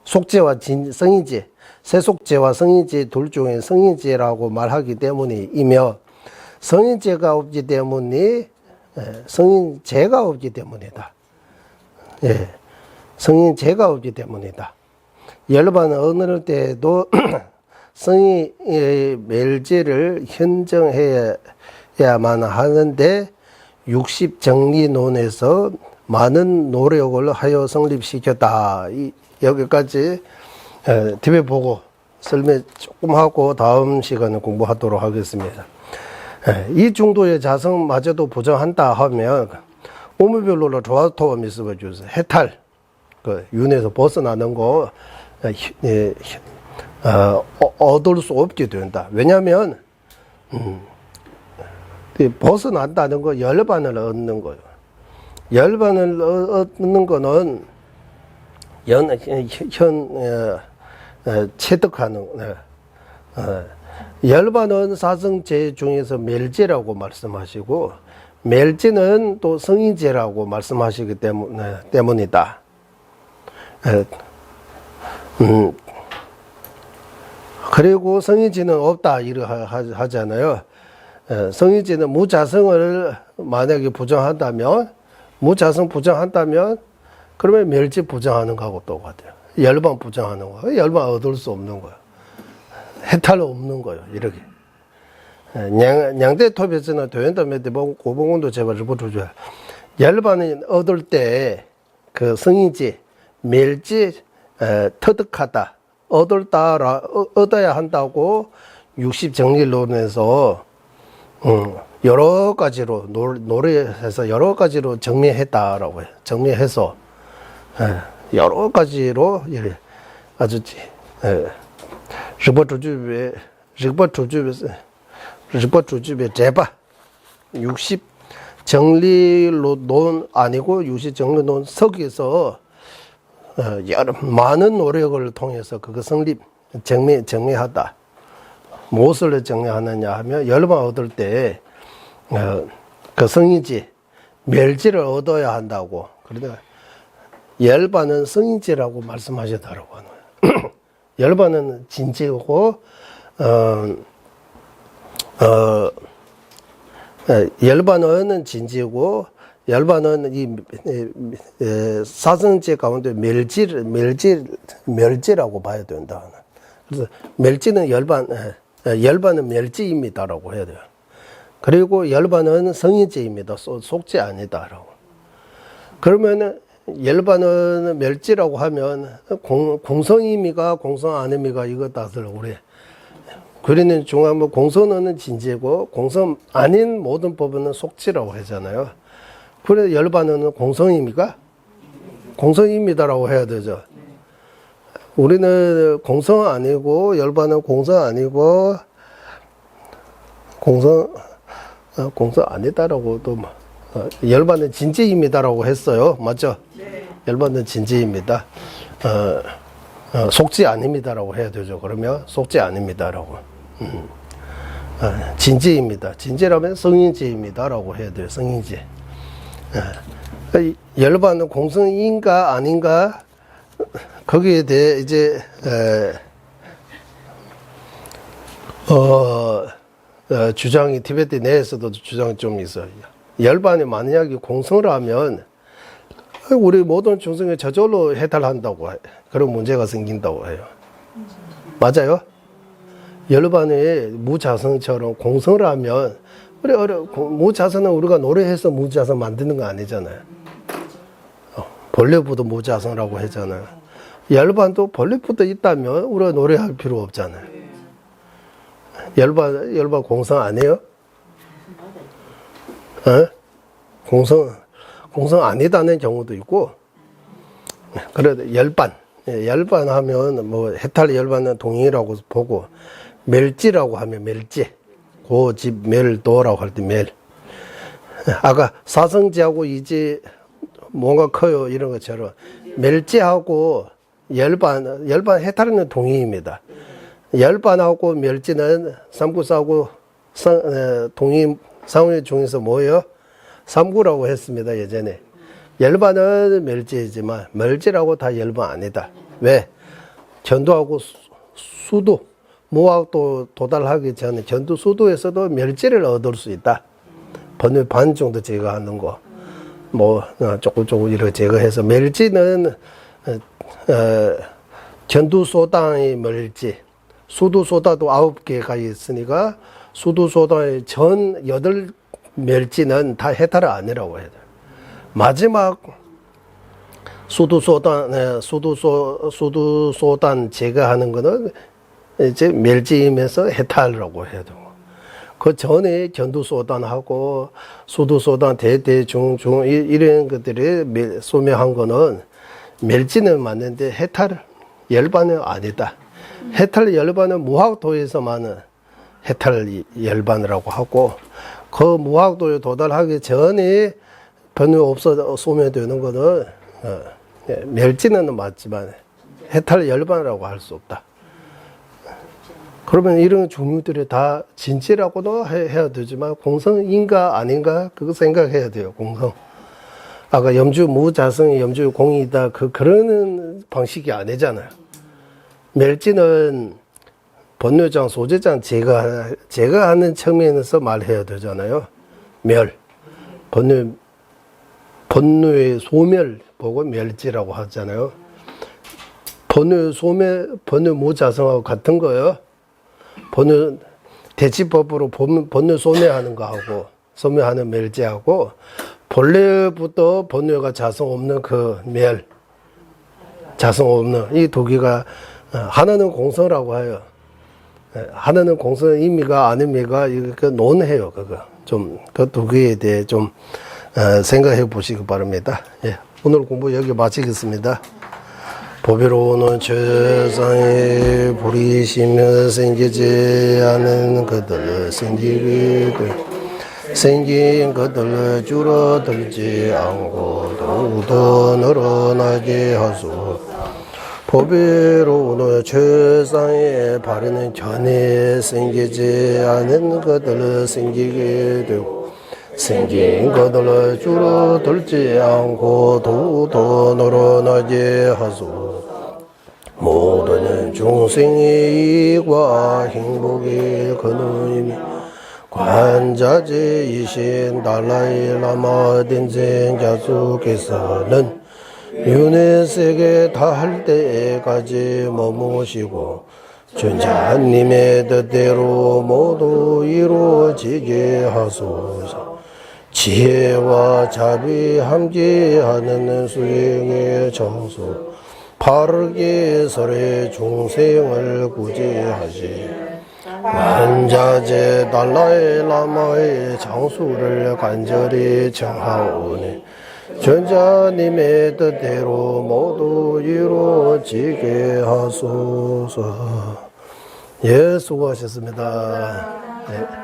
속죄와 성인지, 세속죄와 성인지 둘 중에 성인죄라고 말하기 때문이며 성인죄가 없기 때문에 성인죄가 없기 때문이다. 예, 성인죄가 없기 때문이다. 열반 어느 때도 성인의 멸죄를 현정해야만 하는데 60정리론에서 많은 노력을 하여 성립시켰다. 여기까지 뒤에 보고 설명 조금 하고 다음 시간에 공부하도록 하겠습니다. 이 정도의 자성마저도 보장한다 하면 의무별로로 조화토와 미습을 주세요. 해탈, 그 윤에서 벗어나는 거 얻을 수 없게 된다. 왜냐하면 벗어난다는 거 열반을 얻는 거예요. 열반을 얻는 거는 체득하는 열반은 사성죄 중에서 멸죄라고 말씀하시고 멸죄는 또 성인죄라고 말씀하시기 때문이다. 그리고 성인죄는 없다 이렇게 하잖아요. 성인죄는 무자성을 만약에 부정한다면 무자성 부정한다면 그러면 멸죄 부정하는 거하고 똑같아요. 열반 부정하는 거, 열반 얻을 수 없는 거예요. 해탈 없는 거예요. 이렇게. 냥대톱에서는 도연담에도 고봉원도 제발 리포트줘요. 열반을 얻을 때 그 성인지, 멸지, 터득하다, 얻어야 한다고 60정리론에서 여러 가지로 노래해서 여러 가지로 정리했다라고 해요. 정리해서 여러 가지로 아주 르버주집에 제바 60 정리론 아니고 60 정리론 석에서 많은 노력을 통해서 그거 정리하다. 무엇을 정리하느냐 하면 열반 얻을 때 그 성인지 멸지를 얻어야 한다고. 그러니까 열반은 성인지라고 말씀하셨다라고 하는 거예요. 열반은 진지고 열반은 진지고 열반은 이 사성죄 가운데 멸지라고 봐야 된다. 그래서 멸지는 열반은 멸지입니다라고 해야 돼요. 그리고 열반은 성인죄입니다. 속죄 아니다라고. 그러면은 열반은 멸지라고 하면 공성임이가 공성 아님이가 이거 따서 우리 그리는 중앙 뭐 공성은 진죄고 공성 아닌 모든 법은 속죄라고 하잖아요. 그래 열반은 공성임이가 공성입니다라고 해야 되죠. 우리는 공성 아니고 열반은 공성 아니고 공성 아니다라고 또 열반은 진죄입니다라고 했어요. 맞죠? 네. 열반은 진죄입니다. 속죄 아닙니다라고 해야 되죠. 그러면 속죄 아닙니다라고. 진죄입니다. 진죄라면 성인죄입니다라고 해야 돼요. 성인죄. 열반은 공성인가 아닌가 거기에 대해 이제 주장이 티베트 내에서도 주장이 좀 있어요. 열반이 만약에 공성을 우리 모든 중생을 저절로 해탈한다고 그런 문제가 생긴다고 해요. 맞아요? 열반에 무자성처럼 공성을 하면 무자성은 우리가 노래해서 무자성 만드는 거 아니잖아요. 본래부터 무자성이라고 했잖아요. 열반도 본래부터 있다면 우리가 노래할 필요 없잖아요. 열반 공성 안 해요? 공성 아니다는 경우도 있고, 그래도 열반 하면 뭐 해탈 열반은 동의라고 보고, 멸지라고 하면 멸지, 고집 멸도라고 할 때 멸. 아까 사성지하고 이지 뭔가 커요 이런 것처럼 멸지하고 열반 해탈은 동의입니다. 열반하고 멸지는 삼구사하고 동의 상호 중에서 뭐예요? 삼구라고 했습니다 예전에. 열반은 멸지이지만 멸지라고 다 열반 아니다. 왜? 전도하고 수도 무학도 도달하기 전에 전도 수도에서도 멸지를 얻을 수 있다. 번뇌 반 정도 제거하는 거, 뭐 조금 이렇게 제거해서 멸지는 전두소당의 멸지, 수두소다도 9개가 있으니까 수두소다의 전 8멸지는 다 해탈을 아니라고 해야 돼요. 마지막 수두소단 제거하는 거는 이제 멸지이면서 해탈이라고 해야 되고, 그 전에 견두소단하고 수두소단 대대중중 이런 것들이 소멸한 거는 멸지는 맞는데 해탈 열반은 아니다. 해탈 열반은 무학도에서만은 해탈 열반이라고 하고, 그 무학도에 도달하기 전에 변화 없어 소멸되는 거는 멸지는 맞지만 해탈 열반이라고 할 수 없다. 그러면 이런 종류들이 다 진지라고도 해야 되지만 공성인가 아닌가 그거 생각해야 돼요. 공성. 아까 염주 무자성이 염주 공이다 그런 방식이 아니잖아요. 멸지는 번뇌장 소재장 제거하는 측면에서 말해야 되잖아요. 멸 번뇌의 소멸 보고 멸지라고 하잖아요. 번뇌 소멸 번뇌 무자성하고 같은 거예요. 번뇌 대치법으로 번뇌 소멸하는 거하고 소멸하는 멸지하고 본래부터 번뇌가 자성 없는 그 멸 자성 없는 이 두 개가 하나는 공성이라고 해요. 하나는 공성 의미가 아닙니까? 이거 논해요. 그거 좀 그 두 개에 대해 좀 생각해 보시기 바랍니다. 예, 오늘 공부 여기 마치겠습니다. 보배로는 최상의 부리시며 생기지 않은 것들 생기게 되 생긴 것들 줄어들지 않고 더욱더 늘어나게 하소. 보배로는 최상의 바르는 전에 생기지 않은 것들 생기게 되고 생긴 것들 줄어들지 않고 더욱더 늘어나게 하소. 모든 중생의 이익과 행복의 근원이며 관자재이신 달라이 라마 덴젠 자수께서는 윤회세계 다할 때까지 머무시고 전자님의 뜻대로 모두 이루어지게 하소서. 지혜와 자비 함께하는 수행의 정수 바르게 설의 중생을 구제하시. 만자제 달라이 라마의 장수를 간절히 청하오니 전자님의 뜻대로 모두 이루어지게 하소서. 예, 수고하셨습니다. 네.